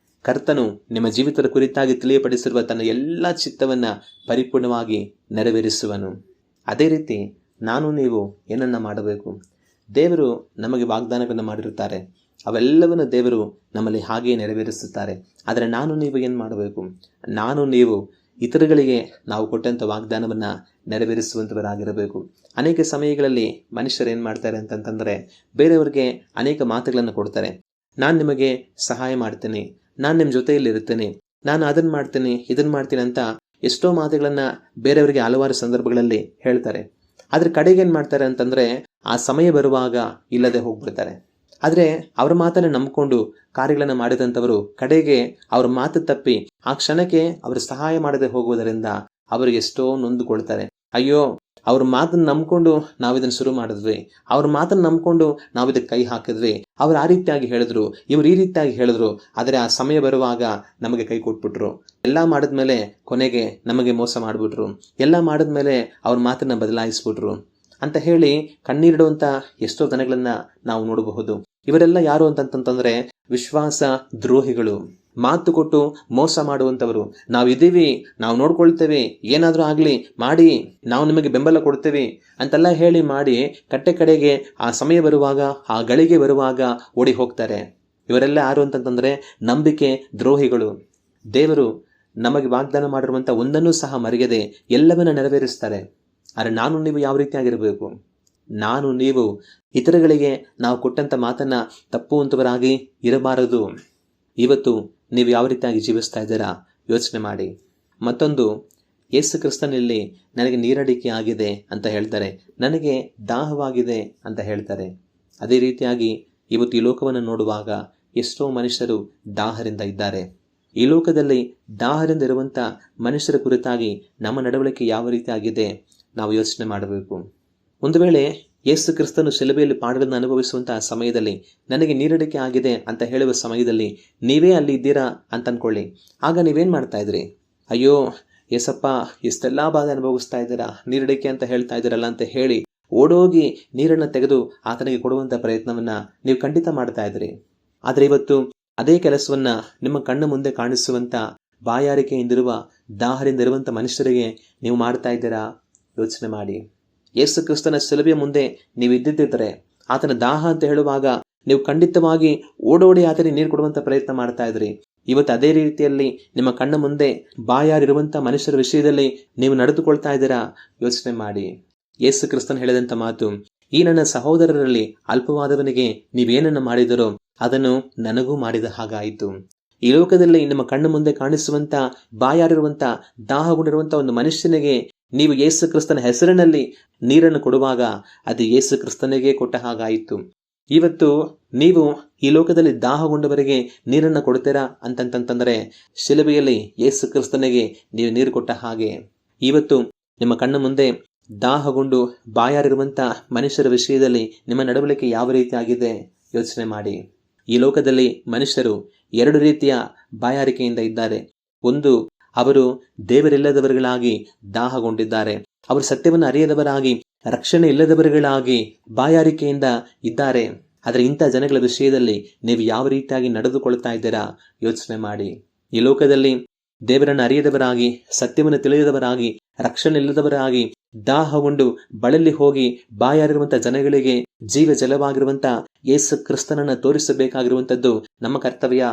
ಕರ್ತನು ನಿಮ್ಮ ಜೀವಿತದ ಕುರಿತಾಗಿ ತಿಳಿಯಪಡಿಸಿರುವ ತನ್ನ ಎಲ್ಲ ಚಿತ್ತವನ್ನು ಪರಿಪೂರ್ಣವಾಗಿ ನೆರವೇರಿಸುವನು. ಅದೇ ರೀತಿ ನಾನು ನೀವು ಏನನ್ನ ಮಾಡಬೇಕು? ದೇವರು ನಮಗೆ ವಾಗ್ದಾನಗಳನ್ನು ಮಾಡಿರುತ್ತಾರೆ, ಅವೆಲ್ಲವನ್ನು ದೇವರು ನಮ್ಮಲ್ಲಿ ಹಾಗೆಯೇ ನೆರವೇರಿಸುತ್ತಾರೆ. ಆದರೆ ನಾನು ನೀವು ಏನು ಮಾಡಬೇಕು? ನಾನು ನೀವು ಇತರಗಳಿಗೆ ನಾವು ಕೊಟ್ಟಂಥ ವಾಗ್ದಾನವನ್ನು ನೆರವೇರಿಸುವಂಥವರಾಗಿರಬೇಕು. ಅನೇಕ ಸಮಯಗಳಲ್ಲಿ ಮನುಷ್ಯರು ಏನು ಮಾಡ್ತಾರೆ ಅಂತಂತಂದರೆ, ಬೇರೆಯವರಿಗೆ ಅನೇಕ ಮಾತುಗಳನ್ನು ಕೊಡ್ತಾರೆ. ನಾನು ನಿಮಗೆ ಸಹಾಯ ಮಾಡ್ತೀನಿ, ನಾನು ನಿಮ್ಮ ಜೊತೆಯಲ್ಲಿ ಇರ್ತೇನೆ, ನಾನು ಅದನ್ನು ಮಾಡ್ತೀನಿ ಇದನ್ನು ಮಾಡ್ತೀನಿ ಅಂತ ಎಷ್ಟೋ ಮಾತುಗಳನ್ನು ಬೇರೆಯವರಿಗೆ ಹಲವಾರು ಸಂದರ್ಭಗಳಲ್ಲಿ ಹೇಳ್ತಾರೆ. ಆದರೆ ಕಡೆಗೆ ಏನು ಮಾಡ್ತಾರೆ ಅಂತಂದರೆ, ಆ ಸಮಯ ಬರುವಾಗ ಇಲ್ಲದೆ ಹೋಗ್ಬಿಡ್ತಾರೆ. ಆದರೆ ಅವರ ಮಾತನ್ನು ನಂಬಿಕೊಂಡು ಕಾರ್ಯಗಳನ್ನು ಮಾಡಿದಂಥವರು ಕಡೆಗೆ ಅವ್ರ ಮಾತು ತಪ್ಪಿ ಆ ಕ್ಷಣಕ್ಕೆ ಅವರು ಸಹಾಯ ಮಾಡದೆ ಹೋಗುವುದರಿಂದ ಅವರಿಗೆ ಎಷ್ಟೋ ನೊಂದುಕೊಳ್ತಾರೆ. ಅಯ್ಯೋ, ಅವ್ರ ಮಾತನ್ನು ನಂಬ್ಕೊಂಡು ನಾವು ಇದನ್ನು ಶುರು ಮಾಡಿದ್ವಿ, ಅವ್ರ ಮಾತನ್ನು ನಂಬ್ಕೊಂಡು ನಾವು ಇದಕ್ಕೆ ಕೈ ಹಾಕಿದ್ವಿ, ಅವ್ರು ಆ ರೀತಿಯಾಗಿ ಹೇಳಿದ್ರು, ಇವ್ರು ಈ ರೀತಿಯಾಗಿ ಹೇಳಿದ್ರು, ಆದರೆ ಆ ಸಮಯ ಬರುವಾಗ ನಮಗೆ ಕೈ ಕೊಟ್ಬಿಟ್ರು. ಎಲ್ಲ ಮಾಡಿದ್ಮೇಲೆ ಕೊನೆಗೆ ನಮಗೆ ಮೋಸ ಮಾಡಿಬಿಟ್ರು, ಎಲ್ಲ ಮಾಡಿದ್ಮೇಲೆ ಅವ್ರ ಮಾತನ್ನು ಬದಲಾಯಿಸ್ಬಿಟ್ರು ಅಂತ ಹೇಳಿ ಕಣ್ಣೀರಿಡುವಂಥ ಎಷ್ಟೋ ಜನಗಳನ್ನ ನಾವು ನೋಡಬಹುದು. ಇವರೆಲ್ಲ ಯಾರು ಅಂತಂತಂದ್ರೆ ವಿಶ್ವಾಸ ದ್ರೋಹಿಗಳು, ಮಾತು ಕೊಟ್ಟು ಮೋಸ ಮಾಡುವಂಥವರು. ನಾವಿದ್ದೀವಿ, ನಾವು ನೋಡ್ಕೊಳ್ತೇವೆ, ಏನಾದರೂ ಆಗಲಿ ಮಾಡಿ ನಾವು ನಿಮಗೆ ಬೆಂಬಲ ಕೊಡ್ತೇವೆ ಅಂತೆಲ್ಲ ಹೇಳಿ ಮಾಡಿ ಕಡೆಗೆ ಆ ಸಮಯ ಬರುವಾಗ, ಆ ಗಳಿಗೆ ಬರುವಾಗ ಓಡಿ ಹೋಗ್ತಾರೆ. ಇವರೆಲ್ಲ ಯಾರು ಅಂತಂತಂದ್ರೆ ನಂಬಿಕೆ ದ್ರೋಹಿಗಳು. ದೇವರು ನಮಗೆ ವಾಗ್ದಾನ ಮಾಡಿರುವಂಥ ಒಂದನ್ನೂ ಸಹ ಮರೆಯದೆ ಎಲ್ಲವನ್ನ ನೆರವೇರಿಸ್ತಾರೆ. ಆದರೆ ನಾನು ನೀವು ಯಾವ ರೀತಿಯಾಗಿರಬೇಕು? ನಾನು ನೀವು ಇತರಗಳಿಗೆ ನಾವು ಕೊಟ್ಟಂಥ ಮಾತನ್ನು ತಪ್ಪುವಂಥವರಾಗಿ ಇರಬಾರದು. ಇವತ್ತು ನೀವು ಯಾವ ರೀತಿಯಾಗಿ ಜೀವಿಸ್ತಾ ಇದ್ದೀರಾ ಯೋಚನೆ ಮಾಡಿ. ಮತ್ತೊಂದು, ಯೇಸು ಕ್ರಿಸ್ತನಲ್ಲಿ ನನಗೆ ನೀರಡಿಕೆ ಆಗಿದೆ ಅಂತ ಹೇಳ್ತಾರೆ, ನನಗೆ ದಾಹವಾಗಿದೆ ಅಂತ ಹೇಳ್ತಾರೆ. ಅದೇ ರೀತಿಯಾಗಿ ಇವತ್ತು ಈ ಲೋಕವನ್ನು ನೋಡುವಾಗ ಎಷ್ಟೋ ಮನುಷ್ಯರು ದಾಹರಿಂದ ಇದ್ದಾರೆ. ಈ ಲೋಕದಲ್ಲಿ ದಾಹದಿಂದ ಇರುವಂಥ ಮನುಷ್ಯರ ಕುರಿತಾಗಿ ನಮ್ಮ ನಡವಳಿಕೆ ಯಾವ ರೀತಿಯಾಗಿದೆ ನಾವು ಯೋಚನೆ ಮಾಡಬೇಕು. ಒಂದು ವೇಳೆ ಯೇಸು ಕ್ರಿಸ್ತನು ಶಿಲುಬೆಯಲ್ಲಿ ಪಾಡುಗಳನ್ನು ಅನುಭವಿಸುವಂತಹ ಸಮಯದಲ್ಲಿ ನನಗೆ ನೀರಡಿಕೆ ಆಗಿದೆ ಅಂತ ಹೇಳುವ ಸಮಯದಲ್ಲಿ ನೀವೇ ಅಲ್ಲಿ ಇದ್ದೀರಾ ಅಂತ ಅಂದ್ಕೊಳ್ಳಿ. ಆಗ ನೀವೇನು ಮಾಡ್ತಾ ಇದ್ರಿ? ಅಯ್ಯೋ ಯೇಸಪ್ಪ, ಇಷ್ಟೆಲ್ಲ ಬಾಧೆ ಅನುಭವಿಸ್ತಾ ಇದ್ದೀರಾ, ನೀರಡಿಕೆ ಅಂತ ಹೇಳ್ತಾ ಇದ್ದೀರಲ್ಲ ಅಂತ ಹೇಳಿ ಓಡೋಗಿ ನೀರನ್ನು ತೆಗೆದು ಆತನಿಗೆ ಕೊಡುವಂಥ ಪ್ರಯತ್ನವನ್ನು ನೀವು ಖಂಡಿತ ಮಾಡ್ತಾ ಇದ್ರಿ. ಆದರೆ ಇವತ್ತು ಅದೇ ಕೆಲಸವನ್ನು ನಿಮ್ಮ ಕಣ್ಣ ಮುಂದೆ ಕಾಣಿಸುವಂಥ ಬಾಯಾರಿಕೆಯಿಂದಿರುವ ದಾಹದಿಂದ ಇರುವಂಥ ಮನುಷ್ಯರಿಗೆ ನೀವು ಮಾಡ್ತಾ ಇದ್ದೀರಾ? ಯೋಚನೆ ಮಾಡಿ. ಯೇಸು ಕ್ರಿಸ್ತನ ಶಿಲುಬೆಯ ಮುಂದೆ ನೀವು ಇದ್ದಿದ್ದರೆ ಆತನ ದಾಹ ಅಂತ ಹೇಳುವಾಗ ನೀವು ಖಂಡಿತವಾಗಿ ಓಡೋಡಿ ಆತನಿಗೆ ನೀರು ಕೊಡುವಂಥ ಪ್ರಯತ್ನ ಮಾಡ್ತಾ ಇದ್ರಿ. ಇವತ್ತು ಅದೇ ರೀತಿಯಲ್ಲಿ ನಿಮ್ಮ ಕಣ್ಣ ಮುಂದೆ ಬಾಯಾರಿರುವಂಥ ಮನುಷ್ಯರ ವಿಷಯದಲ್ಲಿ ನೀವು ನಡೆದುಕೊಳ್ತಾ ಇದ್ದೀರಾ? ಯೋಚನೆ ಮಾಡಿ. ಯೇಸು ಕ್ರಿಸ್ತನ್ ಹೇಳಿದಂಥ ಮಾತು, ಈ ನನ್ನ ಸಹೋದರರಲ್ಲಿ ಅಲ್ಪವಾದವನಿಗೆ ನೀವೇನನ್ನು ಮಾಡಿದರೋ ಅದನ್ನು ನನಗೂ ಮಾಡಿದ ಹಾಗಾಯಿತು. ಈ ಲೋಕದಲ್ಲಿ ನಿಮ್ಮ ಕಣ್ಣು ಮುಂದೆ ಕಾಣಿಸುವಂಥ ಬಾಯಾರಿರುವಂಥ ದಾಹಗೊಂಡಿರುವಂಥ ಒಂದು ಮನುಷ್ಯನಿಗೆ ನೀವು ಯೇಸು ಕ್ರಿಸ್ತನ ಹೆಸರಿನಲ್ಲಿ ನೀರನ್ನು ಕೊಡುವಾಗ ಅದು ಯೇಸು ಕ್ರಿಸ್ತನಿಗೆ ಕೊಟ್ಟ ಹಾಗಾಯಿತು. ಇವತ್ತು ನೀವು ಈ ಲೋಕದಲ್ಲಿ ದಾಹಗೊಂಡವರಿಗೆ ನೀರನ್ನು ಕೊಡ್ತೀರಾ ಅಂತಂತಂದರೆ ಶಿಲುಬೆಯಲ್ಲಿ ಯೇಸು ಕ್ರಿಸ್ತನಿಗೆ ನೀವು ನೀರು ಕೊಟ್ಟ ಹಾಗೆ. ಇವತ್ತು ನಿಮ್ಮ ಕಣ್ಣು ಮುಂದೆ ದಾಹಗೊಂಡು ಬಾಯಾರಿರುವಂಥ ಮನುಷ್ಯರ ವಿಷಯದಲ್ಲಿ ನಿಮ್ಮ ನಡವಳಿಕೆ ಯಾವ ರೀತಿಯಾಗಿದೆ ಯೋಚನೆ ಮಾಡಿ. ಈ ಲೋಕದಲ್ಲಿ ಮನುಷ್ಯರು ಎರಡು ರೀತಿಯ ಬಾಯಾರಿಕೆಯಿಂದ ಇದ್ದಾರೆ. ಒಂದು, ಅವರು ದೇವರಿಲ್ಲದವರುಗಳಾಗಿ ದಾಹಗೊಂಡಿದ್ದಾರೆ. ಅವರು ಸತ್ಯವನ್ನು ಅರಿಯದವರಾಗಿ, ರಕ್ಷಣೆ ಇಲ್ಲದವರುಗಳಾಗಿ ಬಾಯಾರಿಕೆಯಿಂದ ಇದ್ದಾರೆ. ಆದರೆ ಇಂಥ ಜನಗಳ ವಿಷಯದಲ್ಲಿ ನೀವು ಯಾವ ರೀತಿಯಾಗಿ ನಡೆದುಕೊಳ್ತಾ ಇದ್ದೀರಾ ಯೋಚನೆ ಮಾಡಿ. ಈ ಲೋಕದಲ್ಲಿ ದೇವರನ್ನು ಅರಿಯದವರಾಗಿ, ಸತ್ಯವನ್ನು ತಿಳಿಯದವರಾಗಿ, ರಕ್ಷಣೆ ಇಲ್ಲದವರಾಗಿ ದಾಹಗೊಂಡು ಬಳಲಿ ಹೋಗಿ ಬಾಯಾರಿರುವಂಥ ಜನಗಳಿಗೆ ಜೀವ ಜಲವಾಗಿರುವಂಥ ಯೇಸು ಕ್ರಿಸ್ತನನ್ನು ತೋರಿಸಬೇಕಾಗಿರುವಂಥದ್ದು ನಮ್ಮ ಕರ್ತವ್ಯ.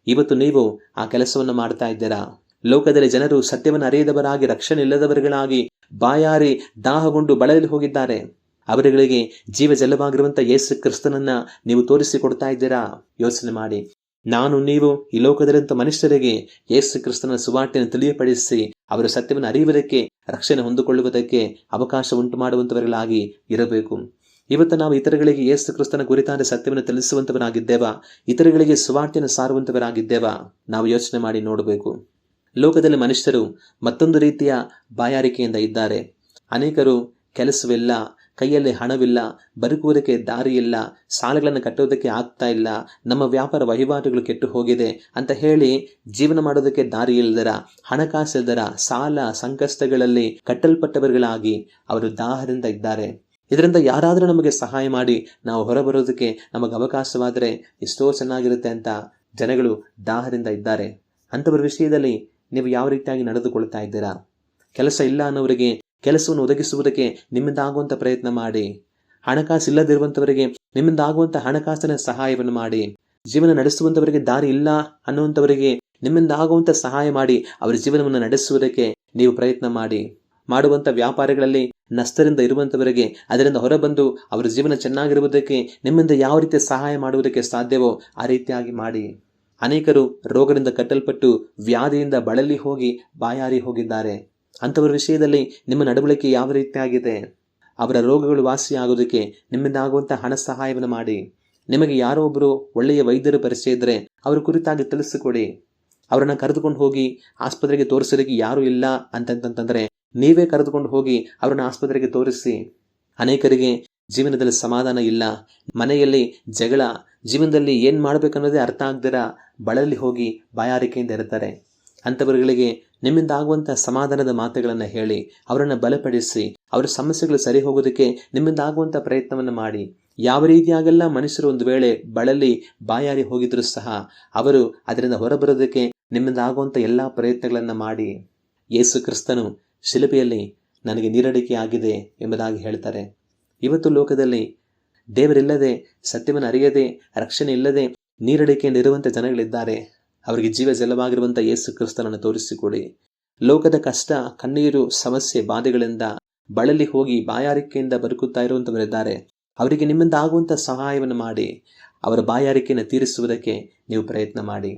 ಇವತ್ತು ನೀವು ಆ ಕೆಲಸವನ್ನು ಮಾಡ್ತಾ ಇದ್ದೀರಾ? ಲೋಕದಲ್ಲಿ ಜನರು ಸತ್ಯವನ್ನು ಅರಿಯದವರಾಗಿ, ರಕ್ಷಣೆ ಇಲ್ಲದವರುಗಳಾಗಿ ಬಾಯಾರಿ ದಾಹಗೊಂಡು ಬಳಲಿ ಹೋಗಿದ್ದಾರೆ. ಅವರುಗಳಿಗೆ ಜೀವ ಜಲವಾಗಿರುವಂಥ ಯೇಸು ಕ್ರಿಸ್ತನನ್ನ ನೀವು ತೋರಿಸಿಕೊಡ್ತಾ ಇದ್ದೀರಾ? ಯೋಚನೆ ಮಾಡಿ. ನಾನು ನೀವು ಈ ಲೋಕದಲ್ಲಿರುವಂಥ ಮನುಷ್ಯರಿಗೆ ಯೇಸು ಕ್ರಿಸ್ತನ ಸುವಾರ್ತೆಯನ್ನು ತಿಳಿಯಪಡಿಸಿ ಅವರು ಸತ್ಯವನ್ನು ಅರಿಯುವುದಕ್ಕೆ, ರಕ್ಷಣೆ ಹೊಂದಿಕೊಳ್ಳುವುದಕ್ಕೆ ಅವಕಾಶ ಉಂಟು ಮಾಡುವಂಥವர்களಾಗಿ ಇರಬೇಕು. ಇವತ್ತು ನಾವು ಇತರಗಳಿಗೆ ಯೇಸು ಕ್ರಿಸ್ತನ ಕುರಿತಾದ ಸತ್ಯವನ್ನು ತಿಳಿಸುವಂಥವರಾಗಿದ್ದೇವಾ? ಇತರಗಳಿಗೆ ಸುವಾರ್ತೆಯನ್ನು ಸಾರುವಂಥವರಾಗಿದ್ದೇವಾ? ನಾವು ಯೋಚನೆ ಮಾಡಿ ನೋಡಬೇಕು. ಲೋಕದಲ್ಲಿ ಮನುಷ್ಯರು ಮತ್ತೊಂದು ರೀತಿಯ ಬಾಯಾರಿಕೆಯಿಂದ ಇದ್ದಾರೆ. ಅನೇಕರು ಕೆಲಸವಿಲ್ಲ, ಕೈಯಲ್ಲಿ ಹಣವಿಲ್ಲ, ಬದುಕುವುದಕ್ಕೆ ದಾರಿ ಇಲ್ಲ, ಸಾಲಗಳನ್ನು ಕಟ್ಟುವುದಕ್ಕೆ ಆಗ್ತಾ ಇಲ್ಲ, ನಮ್ಮ ವ್ಯಾಪಾರ ವಹಿವಾಟುಗಳು ಕೆಟ್ಟು ಹೋಗಿದೆ ಅಂತ ಹೇಳಿ ಜೀವನ ಮಾಡೋದಕ್ಕೆ ದಾರಿ ಇಲ್ಲದರ, ಹಣಕಾಸು ಇಲ್ಲದರ, ಸಾಲ ಸಂಕಷ್ಟಗಳಲ್ಲಿ ಕಟ್ಟಲ್ಪಟ್ಟವರುಗಳಾಗಿ ಅವರು ದಾಹದಿಂದ ಇದ್ದಾರೆ. ಇದರಿಂದ ಯಾರಾದರೂ ನಮಗೆ ಸಹಾಯ ಮಾಡಿ ನಾವು ಹೊರಬರೋದಕ್ಕೆ ನಮಗೆ ಅವಕಾಶವಾದರೆ ಎಷ್ಟೋ ಚೆನ್ನಾಗಿರುತ್ತೆ ಅಂತ ಜನಗಳು ದಾಹದಿಂದ ಇದ್ದಾರೆ. ಅಂಥವ್ರ ವಿಷಯದಲ್ಲಿ ನೀವು ಯಾವ ರೀತಿಯಾಗಿ ನಡೆದುಕೊಳ್ತಾ ಇದ್ದೀರಾ? ಕೆಲಸ ಇಲ್ಲ ಅನ್ನೋರಿಗೆ ಕೆಲಸವನ್ನು ಒದಗಿಸುವುದಕ್ಕೆ ನಿಮ್ಮಿಂದ ಆಗುವಂಥ ಪ್ರಯತ್ನ ಮಾಡಿ. ಹಣಕಾಸು ಇಲ್ಲದಿರುವಂಥವರಿಗೆ ನಿಮ್ಮಿಂದ ಆಗುವಂಥ ಹಣಕಾಸಿನ ಸಹಾಯವನ್ನು ಮಾಡಿ. ಜೀವನ ನಡೆಸುವಂಥವರಿಗೆ ದಾರಿ ಇಲ್ಲ ಅನ್ನುವಂಥವರಿಗೆ ನಿಮ್ಮಿಂದ ಆಗುವಂಥ ಸಹಾಯ ಮಾಡಿ ಅವರ ಜೀವನವನ್ನು ನಡೆಸುವುದಕ್ಕೆ ನೀವು ಪ್ರಯತ್ನ ಮಾಡಿ. ಮಾಡುವಂಥ ವ್ಯಾಪಾರಗಳಲ್ಲಿ ನಷ್ಟದಿಂದ ಇರುವಂಥವರಿಗೆ ಅದರಿಂದ ಹೊರಬಂದು ಅವರ ಜೀವನ ಚೆನ್ನಾಗಿರುವುದಕ್ಕೆ ನಿಮ್ಮಿಂದ ಯಾವ ರೀತಿಯ ಸಹಾಯ ಮಾಡುವುದಕ್ಕೆ ಸಾಧ್ಯವೋ ಆ ರೀತಿಯಾಗಿ ಮಾಡಿ. ಅನೇಕರು ರೋಗದಿಂದ ಕಟ್ಟಲ್ಪಟ್ಟು ವ್ಯಾಧಿಯಿಂದ ಬಳಲಿ ಹೋಗಿ ಬಾಯಾರಿ ಹೋಗಿದ್ದಾರೆ. ಅಂಥವರ ವಿಷಯದಲ್ಲಿ ನಿಮ್ಮ ನಡವಳಿಕೆ ಯಾವ ರೀತಿಯಾಗಿದೆ? ಅವರ ರೋಗಗಳು ವಾಸಿಯಾಗೋದಕ್ಕೆ ನಿಮ್ಮಿಂದ ಆಗುವಂಥ ಹಣ ಸಹಾಯವನ್ನು ಮಾಡಿ. ನಿಮಗೆ ಯಾರೋ ಒಬ್ಬರು ಒಳ್ಳೆಯ ವೈದ್ಯರು ಪರಿಚಯ ಇದ್ದರೆ ಅವರ ಕುರಿತಾಗಿ ತಿಳಿಸಿಕೊಡಿ. ಅವರನ್ನು ಕರೆದುಕೊಂಡು ಹೋಗಿ ಆಸ್ಪತ್ರೆಗೆ ತೋರಿಸೋದಕ್ಕೆ ಯಾರೂ ಇಲ್ಲ ಅಂತಂತಂದರೆ ನೀವೇ ಕರೆದುಕೊಂಡು ಹೋಗಿ ಅವರನ್ನು ಆಸ್ಪತ್ರೆಗೆ ತೋರಿಸಿ. ಅನೇಕರಿಗೆ ಜೀವನದಲ್ಲಿ ಸಮಾಧಾನ ಇಲ್ಲ, ಮನೆಯಲ್ಲಿ ಜಗಳ, ಜೀವನದಲ್ಲಿ ಏನು ಮಾಡಬೇಕನ್ನೋದೇ ಅರ್ಥ ಆಗದಿರ ಬಳಲಿ ಹೋಗಿ ಬಾಯಾರಿಕೆಯಿಂದ ಇರ್ತಾರೆ. ಅಂಥವರುಗಳಿಗೆ ನಿಮ್ಮಿಂದ ಆಗುವಂಥ ಸಮಾಧಾನದ ಮಾತುಗಳನ್ನು ಹೇಳಿ ಅವರನ್ನು ಬಲಪಡಿಸಿ ಅವರ ಸಮಸ್ಯೆಗಳು ಸರಿ ಹೋಗೋದಕ್ಕೆ ನಿಮ್ಮಿಂದ ಆಗುವಂಥ ಪ್ರಯತ್ನವನ್ನು ಮಾಡಿ. ಯಾವ ರೀತಿಯಾಗೆಲ್ಲ ಮನುಷ್ಯರು ಒಂದು ವೇಳೆ ಬಳಲಿ ಬಾಯಾರಿ ಹೋಗಿದ್ರೂ ಸಹ ಅವರು ಅದರಿಂದ ಹೊರಬರೋದಕ್ಕೆ ನಿಮ್ಮಿಂದ ಆಗುವಂಥ ಎಲ್ಲ ಪ್ರಯತ್ನಗಳನ್ನು ಮಾಡಿ. ಯೇಸು ಕ್ರಿಸ್ತನು ಶಿಲುಬೆಯಲ್ಲಿ ನನಗೆ ನೀರಡಿಕೆ ಆಗಿದೆ ಎಂಬುದಾಗಿ ಹೇಳ್ತಾರೆ. ಇವತ್ತು ಲೋಕದಲ್ಲಿ ದೇವರಿಲ್ಲದೆ, ಸತ್ಯವನ್ನು ಅರಿಯದೆ, ರಕ್ಷಣೆ ಇಲ್ಲದೆ ನೀರಡಿಕೆಯಿಂದ ಇರುವಂಥ ಜನಗಳಿದ್ದಾರೆ. ಅವರಿಗೆ ಜೀವ ಜಲವಾಗಿರುವಂಥ ಯೇಸು ಕ್ರಿಸ್ತನನ್ನು ತೋರಿಸಿಕೊಡಿ. ಲೋಕದ ಕಷ್ಟ, ಕಣ್ಣೀರು, ಸಮಸ್ಯೆ, ಬಾಧೆಗಳಿಂದ ಬಳಲಿ ಹೋಗಿ ಬಾಯಾರಿಕೆಯಿಂದ ಬದುಕುತ್ತಾ ಇರುವಂಥವರಿದ್ದಾರೆ. ಅವರಿಗೆ ನಿಮ್ಮಿಂದ ಆಗುವಂಥ ಸಹಾಯವನ್ನು ಮಾಡಿ ಅವರ ಬಾಯಾರಿಕೆಯನ್ನು ತೀರಿಸುವುದಕ್ಕೆ ನೀವು ಪ್ರಯತ್ನ ಮಾಡಿ.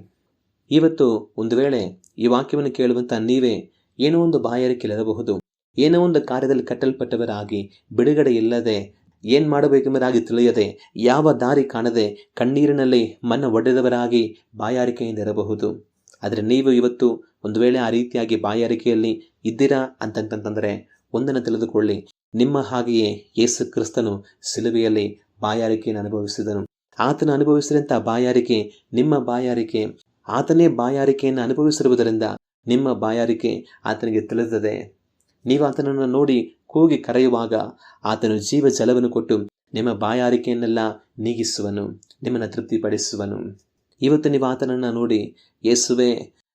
ಇವತ್ತು ಒಂದು ವೇಳೆ ಈ ವಾಕ್ಯವನ್ನು ಕೇಳುವಂಥ ನೀವೇ ಏನೋ ಒಂದು ಬಾಯಾರಿಕೆಯಲ್ಲಿರಬಹುದು. ಏನೋ ಒಂದು ಕಾರ್ಯದಲ್ಲಿ ಕಟ್ಟಲ್ಪಟ್ಟವರಾಗಿ ಬಿಡುಗಡೆ ಇಲ್ಲದೆ ಏನು ಮಾಡಬೇಕೆಂಬುದಾಗಿ ತಿಳಿಯದೆ ಯಾವ ದಾರಿ ಕಾಣದೆ ಕಣ್ಣೀರಿನಲ್ಲಿ ಮನ ಒಡೆದವರಾಗಿ ಬಾಯಾರಿಕೆಯಿಂದ ಇರಬಹುದು. ಆದರೆ ನೀವು ಇವತ್ತು ಒಂದು ವೇಳೆ ಆ ರೀತಿಯಾಗಿ ಬಾಯಾರಿಕೆಯಲ್ಲಿ ಇದ್ದೀರಾ ಅಂತಂತಂದರೆ ಒಂದನ್ನು ತಿಳಿದುಕೊಳ್ಳಿ, ನಿಮ್ಮ ಹಾಗೆಯೇ ಯೇಸು ಕ್ರಿಸ್ತನು ಸಿಲುಬೆಯಲ್ಲಿ ಬಾಯಾರಿಕೆಯನ್ನು ಅನುಭವಿಸಿದನು. ಆತನು ಅನುಭವಿಸಿದಂಥ ಬಾಯಾರಿಕೆ ನಿಮ್ಮ ಬಾಯಾರಿಕೆ. ಆತನೇ ಬಾಯಾರಿಕೆಯನ್ನು ಅನುಭವಿಸಿರುವುದರಿಂದ ನಿಮ್ಮ ಬಾಯಾರಿಕೆ ಆತನಿಗೆ ತಿಳಿದಿದೆ. ನೀವು ಆತನನ್ನು ನೋಡಿ ಕೂಗಿ ಕರೆಯುವಾಗ ಆತನು ಜೀವ ಜಲವನ್ನು ಕೊಟ್ಟು ನಿಮ್ಮ ಬಾಯಾರಿಕೆಯನ್ನೆಲ್ಲ ನೀಗಿಸುವನು, ನಿಮ್ಮನ್ನು ತೃಪ್ತಿಪಡಿಸುವನು. ಇವತ್ತು ನೀವು ಆತನನ್ನು ನೋಡಿ, ಯೇಸುವೆ